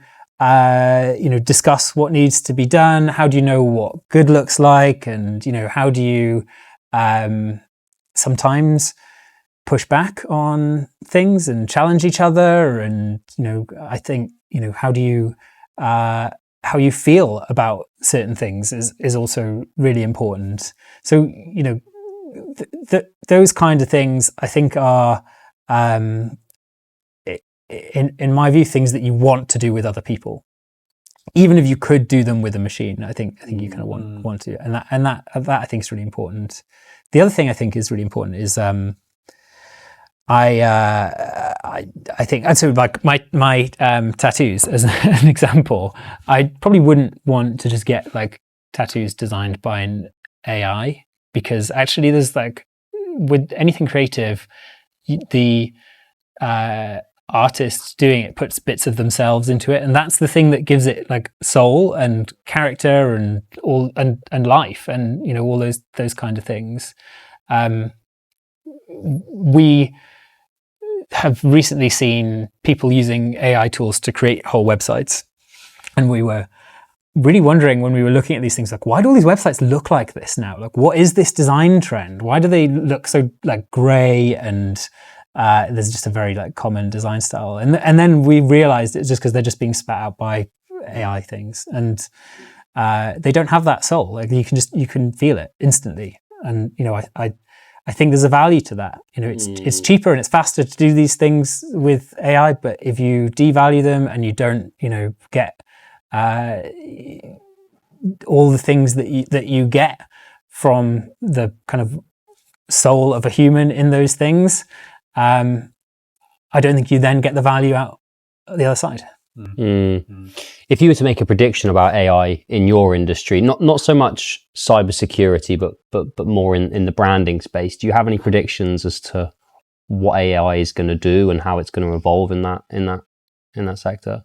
discuss what needs to be done? How do you know what good looks like? And how do you sometimes push back on things and challenge each other? And I think how you feel about certain things is also really important. So those kind of things I think are in my view things that you want to do with other people, even if you could do them with a machine. I think you kind of want to, and that I think is really important. The other thing I think is really important is I think, and so like my tattoos as an example, I probably wouldn't want to just get like tattoos designed by an AI, because actually there's like, with anything creative, the artist doing it puts bits of themselves into it, and that's the thing that gives it like soul and character and all and life and all those kind of things. We have recently seen people using AI tools to create whole websites, and we were really wondering when we were looking at these things, like, why do all these websites look like this now? Like, what is this design trend? Why do they look so like gray and there's just a very like common design style? And then we realized it's just because they're just being spat out by AI things, and they don't have that soul. Like you can feel it instantly. And I think there's a value to that. It's cheaper and it's faster to do these things with AI, but if you devalue them and you don't get all the things that you get from the kind of soul of a human in those things, I don't think you then get the value out the other side. If you were to make a prediction about AI in your industry, not so much cybersecurity, but more in the branding space, do you have any predictions as to what AI is going to do and how it's going to evolve in that sector?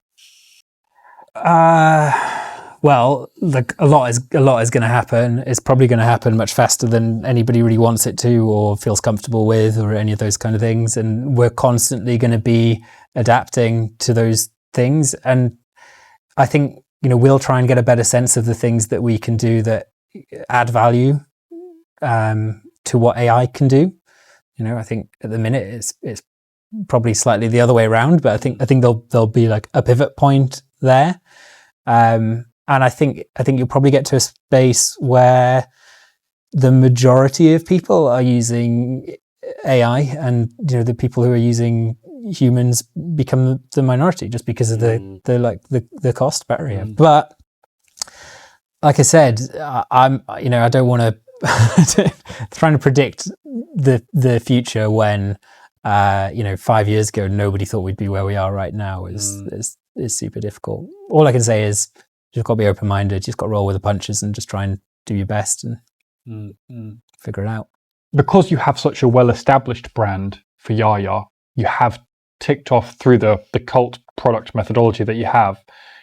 Well, like a lot is going to happen. It's probably going to happen much faster than anybody really wants it to or feels comfortable with, or any of those kind of things. And we're constantly going to be adapting to those things. And I think we'll try and get a better sense of the things that we can do that add value to what AI can do. I think at the minute it's probably slightly the other way around, but I think there'll be like a pivot point there. And I think you'll probably get to a space where the majority of people are using AI, and the people who are using humans become the minority just because of the cost barrier. But like I said, I don't want to trying to predict the future when 5 years ago nobody thought we'd be where we are right now is super difficult. All I can say is you've got to be open-minded, you've got to roll with the punches and just try and do your best and figure it out. Because you have such a well-established brand for YaYa, you have ticked off through the cult product methodology that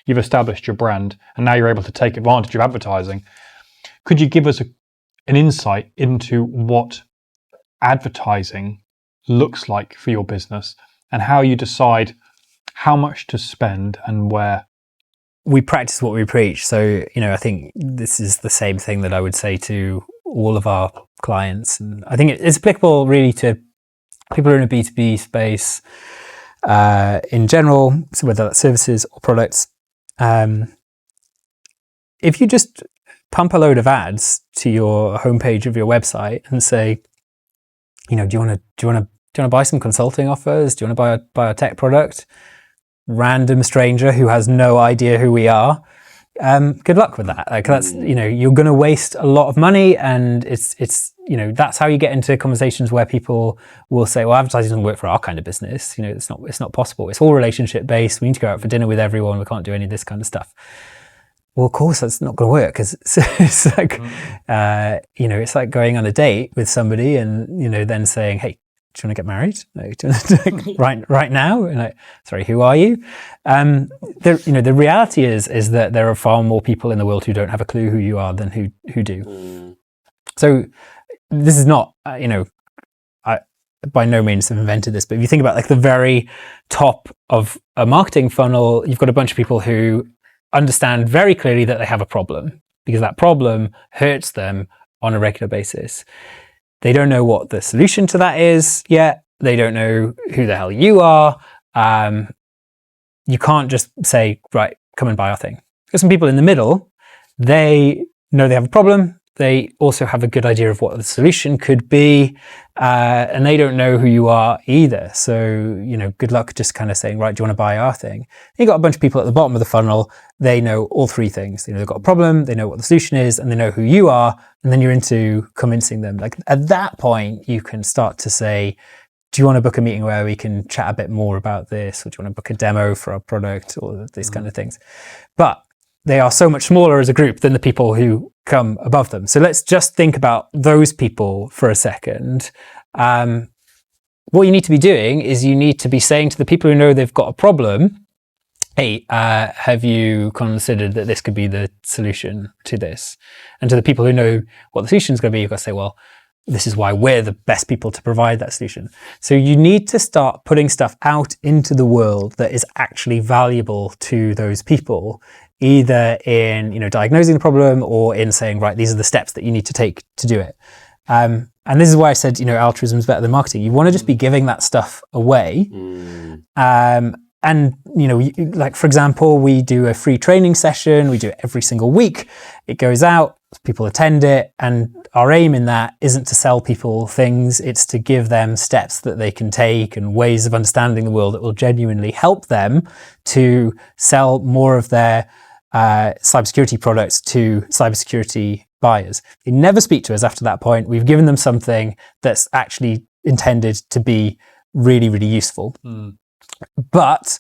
you've established your brand, and now you're able to take advantage of advertising. Could you give us an insight into what advertising looks like for your business and how you decide how much to spend and where? We practice what we preach. So, I think this is the same thing that I would say to all of our clients. And I think it's applicable really to people who are in a B2B space in general, so whether that's services or products, if you just pump a load of ads to your homepage of your website and say, do you want to buy some consulting offers? Do you want to buy a tech product? Random stranger who has no idea who we are. Good luck with that. Like that's, you're going to waste a lot of money, and it's that's how you get into conversations where people will say, well, advertising doesn't work for our kind of business. It's not possible. It's all relationship based. We need to go out for dinner with everyone. We can't do any of this kind of stuff. Well, of course, that's not going to work, because it's like, it's like going on a date with somebody and, then saying, hey, do you want to get married? Like, do you want to, right now? And like, sorry, who are you? The reality is that there are far more people in the world who don't have a clue who you are than who do. So this is not, I by no means have invented this, but if you think about like the very top of a marketing funnel, you've got a bunch of people who understand very clearly that they have a problem, because that problem hurts them on a regular basis. They don't know what the solution to that is yet. They don't know who the hell you are. You can't just say, right, come and buy our thing. There's some people in the middle. They know they have a problem. They also have a good idea of what the solution could be. And they don't know who you are either. So, good luck just kind of saying, right, do you want to buy our thing? You've got a bunch of people at the bottom of the funnel. They know all three things. They've got a problem, they know what the solution is, and they know who you are. And then you're into convincing them. Like at that point, you can start to say, do you want to book a meeting where we can chat a bit more about this? Or do you want to book a demo for our product, or these kind of things? But they are so much smaller as a group than the people who come above them. So let's just think about those people for a second. What you need to be doing is you need to be saying to the people who know they've got a problem, hey, have you considered that this could be the solution to this? And to the people who know what the solution is going to be, you've got to say, well, this is why we're the best people to provide that solution. So you need to start putting stuff out into the world that is actually valuable to those people, either in diagnosing the problem or in saying, right, these are the steps that you need to take to do it. And this is why I said, altruism is better than marketing. You want to just be giving that stuff away. And, like, for example, we do a free training session. We do it every single week. It goes out, people attend it. And our aim in that isn't to sell people things. It's to give them steps that they can take and ways of understanding the world that will genuinely help them to sell more of their cybersecurity products to cybersecurity buyers. They never speak to us after that point. We've given them something that's actually intended to be really, really useful. But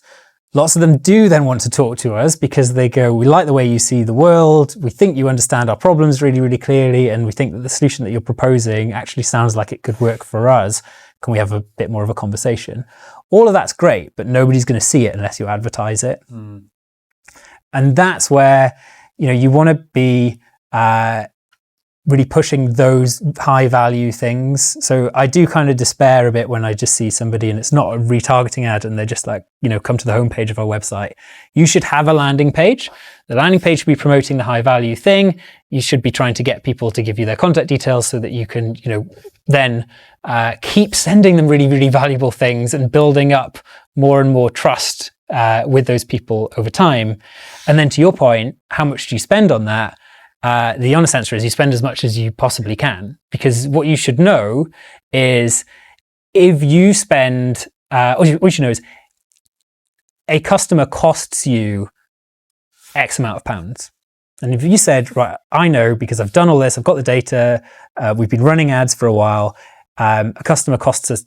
lots of them do then want to talk to us because they go, we like the way you see the world. We think you understand our problems really, really clearly. And we think that the solution that you're proposing actually sounds like it could work for us. Can we have a bit more of a conversation? All of that's great, but nobody's going to see it unless you advertise it. And that's where, you want to be really pushing those high value things. So I do kind of despair a bit when I just see somebody and it's not a retargeting ad and they're just like, come to the homepage of our website. You should have a landing page. The landing page should be promoting the high value thing. You should be trying to get people to give you their contact details so that you can, then keep sending them really, really valuable things and building up more and more trust with those people over time. And then to your point, how much do you spend on that? The honest answer is you spend as much as you possibly can, because what you should know is if you spend, what you should know is a customer costs you X amount of pounds. And if you said, right, I know because I've done all this, I've got the data, we've been running ads for a while, a customer costs us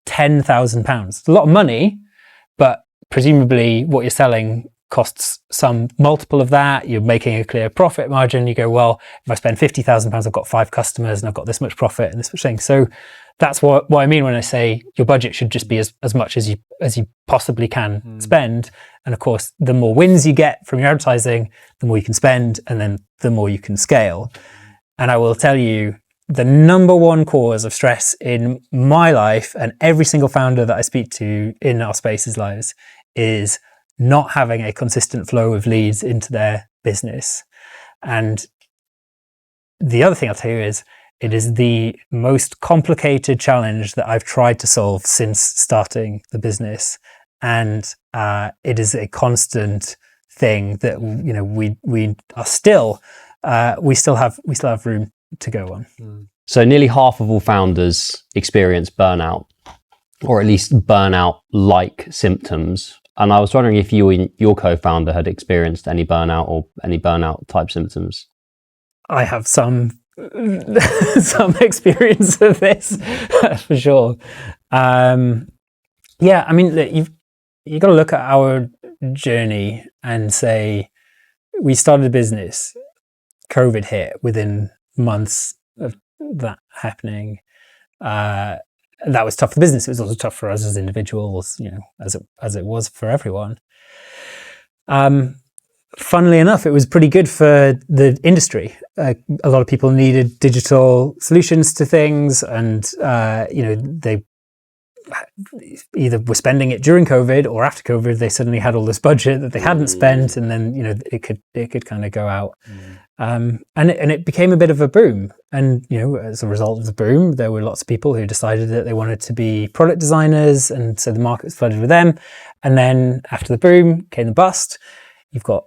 £10,000. It's a lot of money, but presumably what you're selling costs some multiple of that. You're making a clear profit margin. You go, well, if I spend £50,000, I've got 5 customers and I've got this much profit and this much thing. So that's what I mean when I say your budget should just be as much as you possibly can spend. And of course, the more wins you get from your advertising, the more you can spend, and then the more you can scale. And I will tell you, the number one cause of stress in my life and every single founder that I speak to in our spaces lives is not having a consistent flow of leads into their business. And the other thing I'll tell you is It is the most complicated challenge that I've tried to solve since starting the business, and it is a constant thing that we are still we still have room to go on. So nearly half of all founders experience burnout, or at least burnout-like symptoms. And I was wondering if you and your co-founder had experienced any burnout or any burnout-type symptoms. I have some experience of this for sure. Yeah, I mean, you've got to look at our journey and say we started a business. COVID hit within months of that happening. That was tough for the business. It was also tough for us as individuals, as it was for everyone. Funnily enough, it was pretty good for the industry. A lot of people needed digital solutions to things, and they either were spending it during COVID or after COVID. They suddenly had all this budget that they hadn't spent, and then it could kind of go out. And it became a bit of a boom. And as a result of the boom, there were lots of people who decided that they wanted to be product designers, and so the market was flooded with them. And then after the boom came the bust. You've got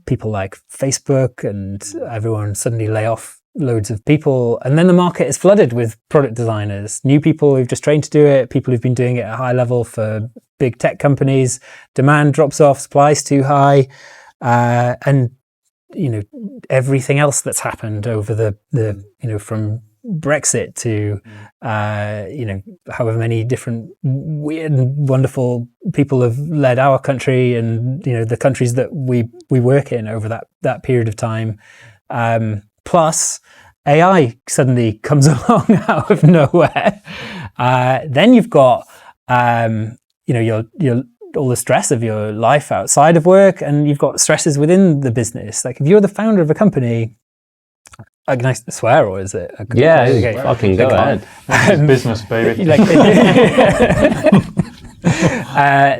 people like Facebook and everyone suddenly lay off loads of people, and then the market is flooded with product designers, new people who've just trained to do it, people who've been doing it at a high level for big tech companies. Demand drops off, supply's too high, and everything else that's happened over the from Brexit to however many different weird and wonderful people have led our country and the countries that we work in over that period of time. Plus AI suddenly comes along out of nowhere. Then you've got your all the stress of your life outside of work, and you've got stresses within the business. Like if you're the founder of a company, can I swear, or is it? Yeah, okay. Fucking go ahead. Business, baby.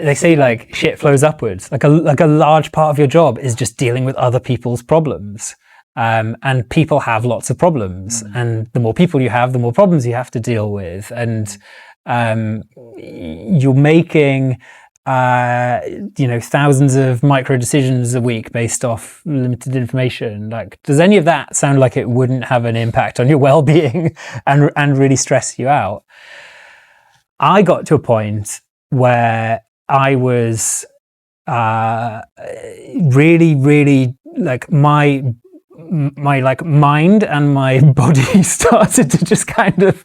They say like shit flows upwards. Like a large part of your job is just dealing with other people's problems. And people have lots of problems, and the more people you have, the more problems you have to deal with. And you're making thousands of micro decisions a week based off limited information. Like, does any of that sound like it wouldn't have an impact on your well-being and really stress you out? I got to a point where I was really like my mind and my body started to just kind of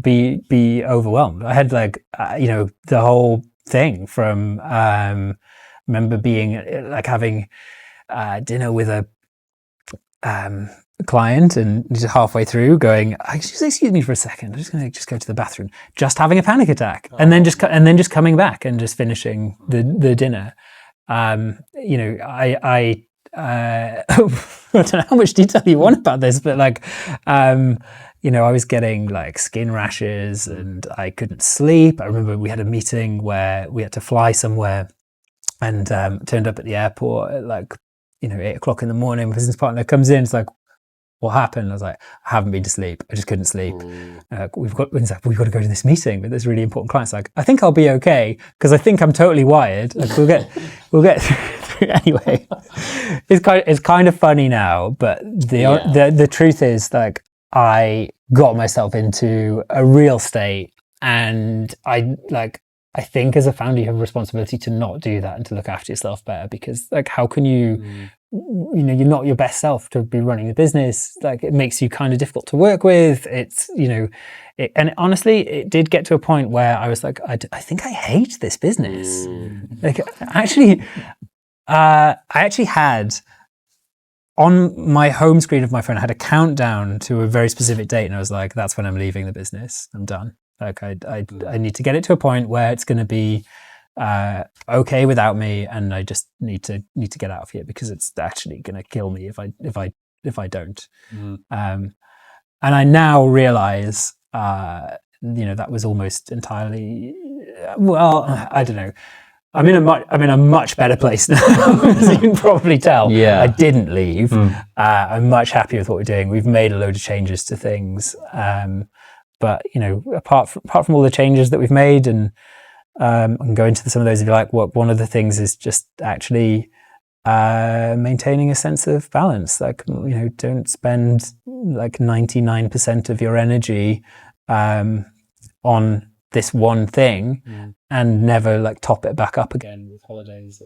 be overwhelmed. I had the whole thing from remember being like having dinner with a client and just halfway through going, excuse me for a second, I'm just going to go to the bathroom, just having a panic attack, and then just coming back and just finishing the dinner. I don't know how much detail you want about this, but I was getting like skin rashes and I couldn't sleep. I remember we had a meeting where we had to fly somewhere, and turned up at the airport at 8:00 in the morning. My business partner comes in, it's like, what happened? I was like, I haven't been to sleep. I just couldn't sleep. We've got to go to this meeting with this really important client. It's like, I think I'll be okay because I think I'm totally wired. Like, we'll get through anyway. It's kind of funny now, but the truth is, like, I got myself into a real state, and I think as a founder you have a responsibility to not do that and to look after yourself better, because like how can you you're not your best self to be running a business. Like, it makes you kind of difficult to work with. It's and honestly it did get to a point where I was like, I think I hate this business. Like, I actually had on my home screen of my phone, I had a countdown to a very specific date, and I was like, that's when I'm leaving the business. I'm done. Like, I need to get it to a point where it's going to be okay without me, and I just need to get out of here because it's actually going to kill me if I don't. And I now realize, that was almost entirely, well, I don't know. I'm in a much better place now, as you can probably tell. Yeah. I didn't leave. I'm much happier with what we're doing. We've made a load of changes to things. But, you know, apart from all the changes that we've made, and I can go into some of those if you like, one of the things is just actually maintaining a sense of balance. Like, you know, don't spend like 99% of your energy on this one thing and never like top it back up again with holidays.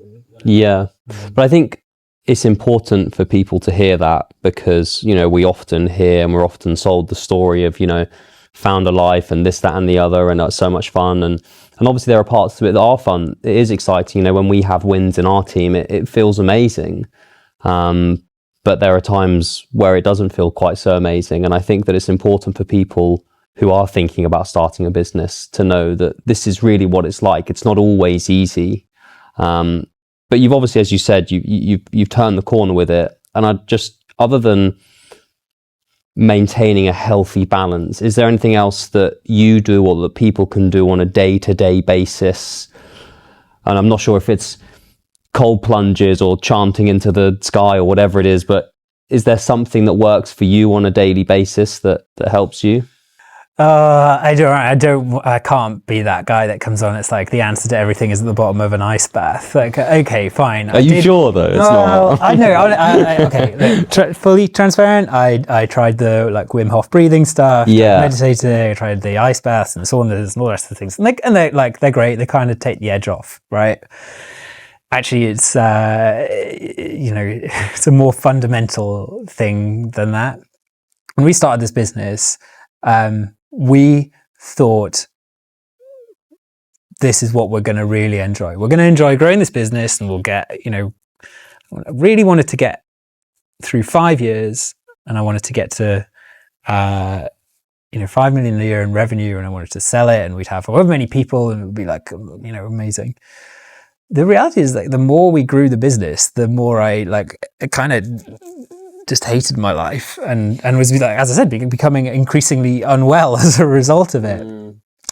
Yeah. But I think it's important for people to hear that, because, you know, we often hear and we're often sold the story of, you know, founder life and this, that and the other, and that's so much fun. And obviously there are parts to it that are fun. It is exciting. You know, when we have wins in our team, it feels amazing. But there are times where it doesn't feel quite so amazing. And I think that it's important for people who are thinking about starting a business to know that this is really what it's like. It's not always easy. But you've obviously, as you said, you've turned the corner with it. And I just, other than maintaining a healthy balance, is there anything else that you do or that people can do on a day-to-day basis? And I'm not sure if it's cold plunges or chanting into the sky or whatever it is, but is there something that works for you on a daily basis that helps you? I can't be that guy that comes on. It's like the answer to everything is at the bottom of an ice bath. Like, okay, fine. Are you sure though? It's not. I know. Okay, fully transparent. I tried the like Wim Hof breathing stuff. Yeah. Meditating. I tried the ice baths and saunas and all the rest of the things. And they're great. They kind of take the edge off, right? Actually, it's you know, it's a more fundamental thing than that. When we started this business, we thought this is what we're going to really enjoy. We're going to enjoy growing this business, and we'll get, you know, I really wanted to get through 5 years, and I wanted to get to, you know, 5 million a year in revenue, and I wanted to sell it, and we'd have however many people, and it would be like, you know, amazing. The reality is, like, the more we grew the business, the more I kind of just hated my life and was, like, as I said, becoming increasingly unwell as a result of it.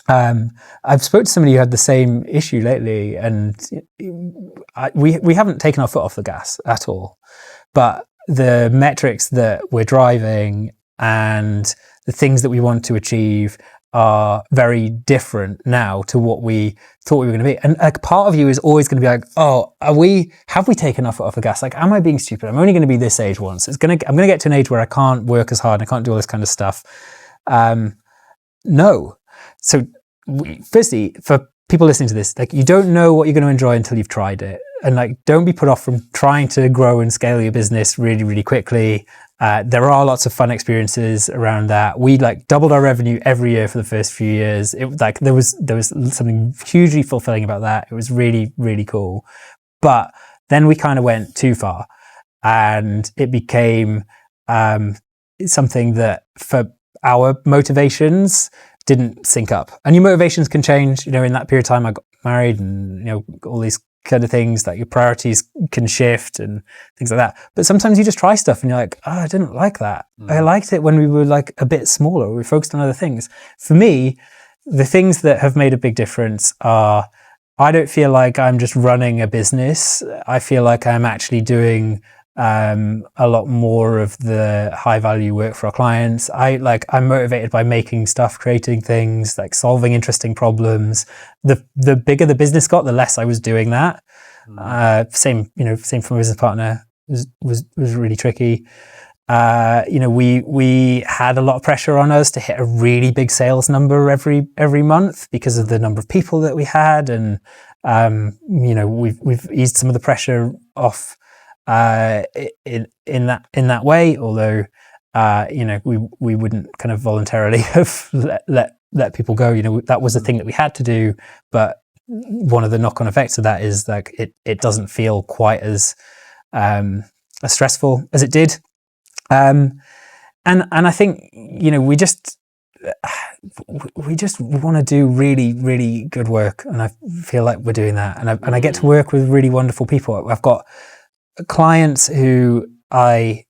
I've spoken to somebody who had the same issue lately, and we haven't taken our foot off the gas at all. But the metrics that we're driving and the things that we want to achieve are very different now to what we thought we were going to be. And like, part of you is always going to be like, oh, have we taken our foot off the gas? Like, am I being stupid? I'm only going to be this age once. I'm going to get to an age where I can't work as hard and I can't do all this kind of stuff. No. So firstly, for people listening to this, like, you don't know what you're going to enjoy until you've tried it. And like, don't be put off from trying to grow and scale your business really, really quickly. There are lots of fun experiences around that. We like doubled our revenue every year for the first few years. It like, there was something hugely fulfilling about that. It was really, really cool. But then we kind of went too far, and it became something that for our motivations didn't sync up. And your motivations can change. You know, in that period of time, I got married, and, you know, all these kind of things, like your priorities can shift and things like that. But sometimes you just try stuff and you're like, oh, I didn't like that. I liked it when we were like a bit smaller. We focused on other things. For me, the things that have made a big difference are, I don't feel like I'm just running a business. I feel like I'm actually doing a lot more of the high value work for our clients. I'm motivated by making stuff, creating things, like solving interesting problems. The bigger the business got, the less I was doing that. Same for my business partner was really tricky. You know, we had a lot of pressure on us to hit a really big sales number every month because of the number of people that we had. And, you know, we've eased some of the pressure off in that way, although you know, we wouldn't kind of voluntarily have let people go. You know, that was a thing that we had to do, but one of the knock-on effects of that is like it doesn't feel quite as stressful as it did. And I think, you know, we just want to do really, really good work, and I feel like we're doing that. And I get to work with really wonderful people. I've got clients who I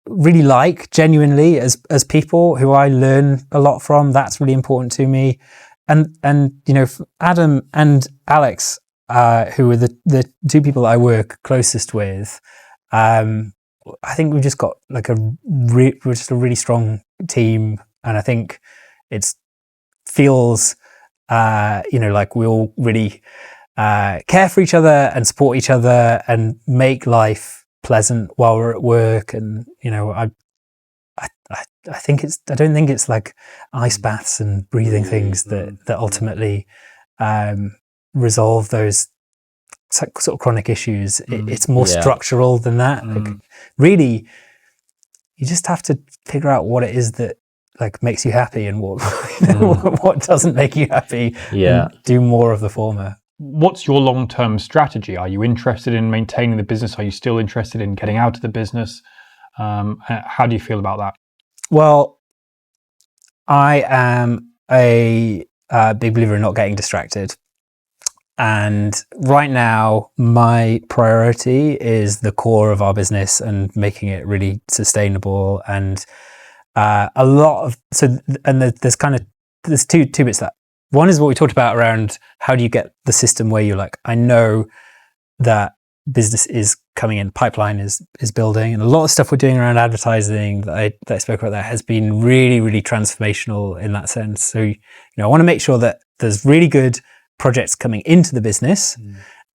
really like genuinely as people who I learn a lot from. That's really important to me. And you know, Adam and Alex who are the two people I work closest with, I think we've just got like we're just a really strong team, and I think it feels like we all really care for each other and support each other and make life pleasant while we're at work. And I don't think it's like ice baths and breathing things that ultimately resolve those sort of chronic issues. It's more structural than that. Like, really, you just have to figure out what it is that like makes you happy and what what doesn't make you happy. And do more of the former. What's your long-term strategy? Are you interested in maintaining the business? Are you still interested in getting out of the business? How do you feel about that? Well, I am a big believer in not getting distracted. And right now, my priority is the core of our business and making it really sustainable. And there's two bits to that. One is what we talked about around how do you get the system where you're like, I know that business is coming in, pipeline is building, and a lot of stuff we're doing around advertising that I spoke about there has been really, really transformational in that sense. So, I want to make sure that there's really good projects coming into the business,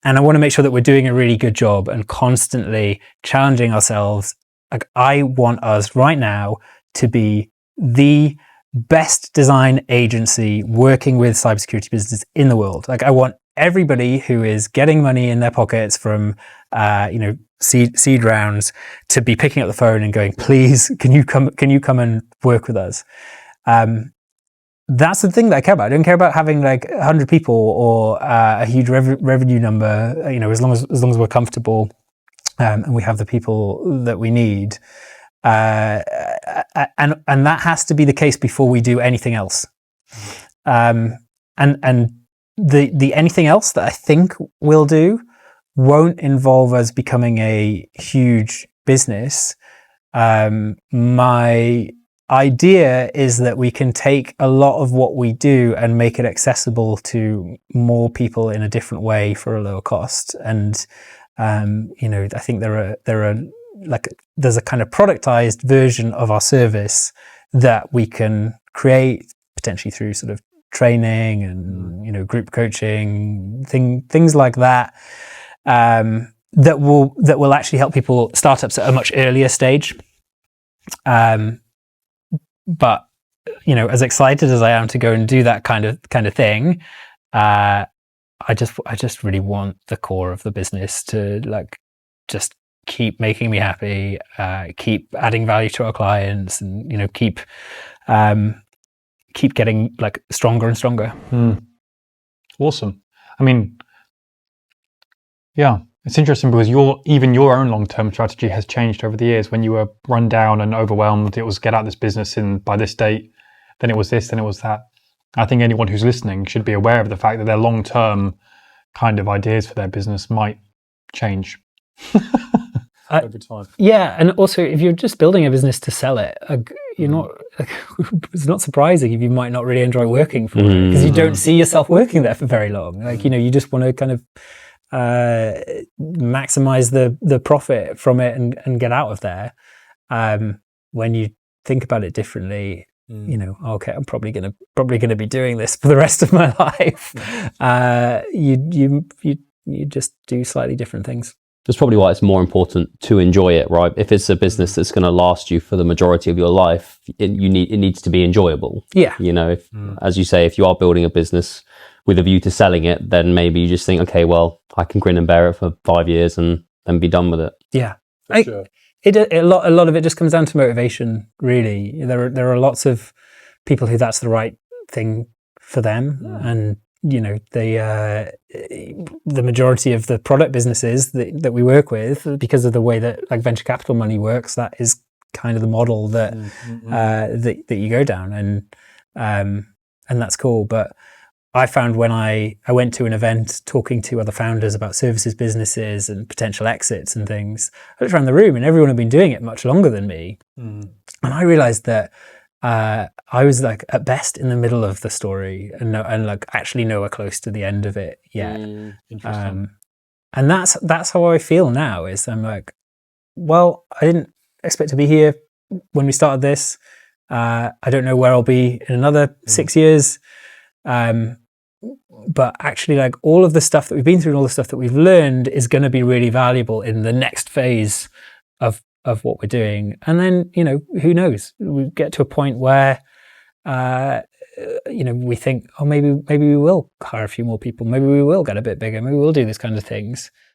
and I want to make sure that we're doing a really good job and constantly challenging ourselves. Like, I want us right now to be the best design agency working with cybersecurity businesses in the world. Like, I want everybody who is getting money in their pockets from, seed rounds to be picking up the phone and going, please, can you come and work with us? That's the thing that I care about. I don't care about having like 100 people or a huge revenue number, as long as we're comfortable, and we have the people that we need. And that has to be the case before we do anything else. And the anything else that I think we'll do won't involve us becoming a huge business. My idea is that we can take a lot of what we do and make it accessible to more people in a different way for a lower cost. And I think there's a kind of productized version of our service that we can create potentially through sort of training and group coaching, things like that, that will actually help people, startups at a much earlier stage. But as excited as I am to go and do that kind of thing, I just really want the core of the business to like just keep making me happy, keep adding value to our clients, and keep getting like stronger and stronger. Awesome. I mean, yeah, it's interesting because your own long-term strategy has changed over the years. When you were run down and overwhelmed, it was get out of this business by this date, then it was this, then it was that. I think anyone who's listening should be aware of the fact that their long-term kind of ideas for their business might change over time. Yeah, and also if you're just building a business to sell it, you're not. It's not surprising if you might not really enjoy working for it because you don't see yourself working there for very long. Like you just want to kind of maximize the profit from it and get out of there. When you think about it differently, okay, I'm probably gonna be doing this for the rest of my life. You just do slightly different things. That's probably why it's more important to enjoy it, right? If it's a business that's going to last you for the majority of your life, it needs to be enjoyable. Yeah. As you say, if you are building a business with a view to selling it, then maybe you just think, okay, well, I can grin and bear it for 5 years and then be done with it. Yeah. Sure. A lot of it just comes down to motivation, really. There are lots of people who that's the right thing for them, and the majority of the product businesses that we work with, because of the way that like venture capital money works, that is kind of the model that that you go down, and that's cool. But I found when I went to an event talking to other founders about services businesses and potential exits and things, I looked around the room and everyone had been doing it much longer than me. And I realized that I was like at best in the middle of the story and like actually nowhere close to the end of it yet. Interesting. And that's how I feel now. Is I'm like, well, I didn't expect to be here when we started this. I don't know where I'll be in another 6 years. But actually, like all of the stuff that we've been through and all the stuff that we've learned is going to be really valuable in the next phase of what we're doing. And then, you know, who knows? We get to a point where, you know, we think, oh, maybe we will hire a few more people. Maybe we will get a bit bigger. Maybe we'll do these kinds of things.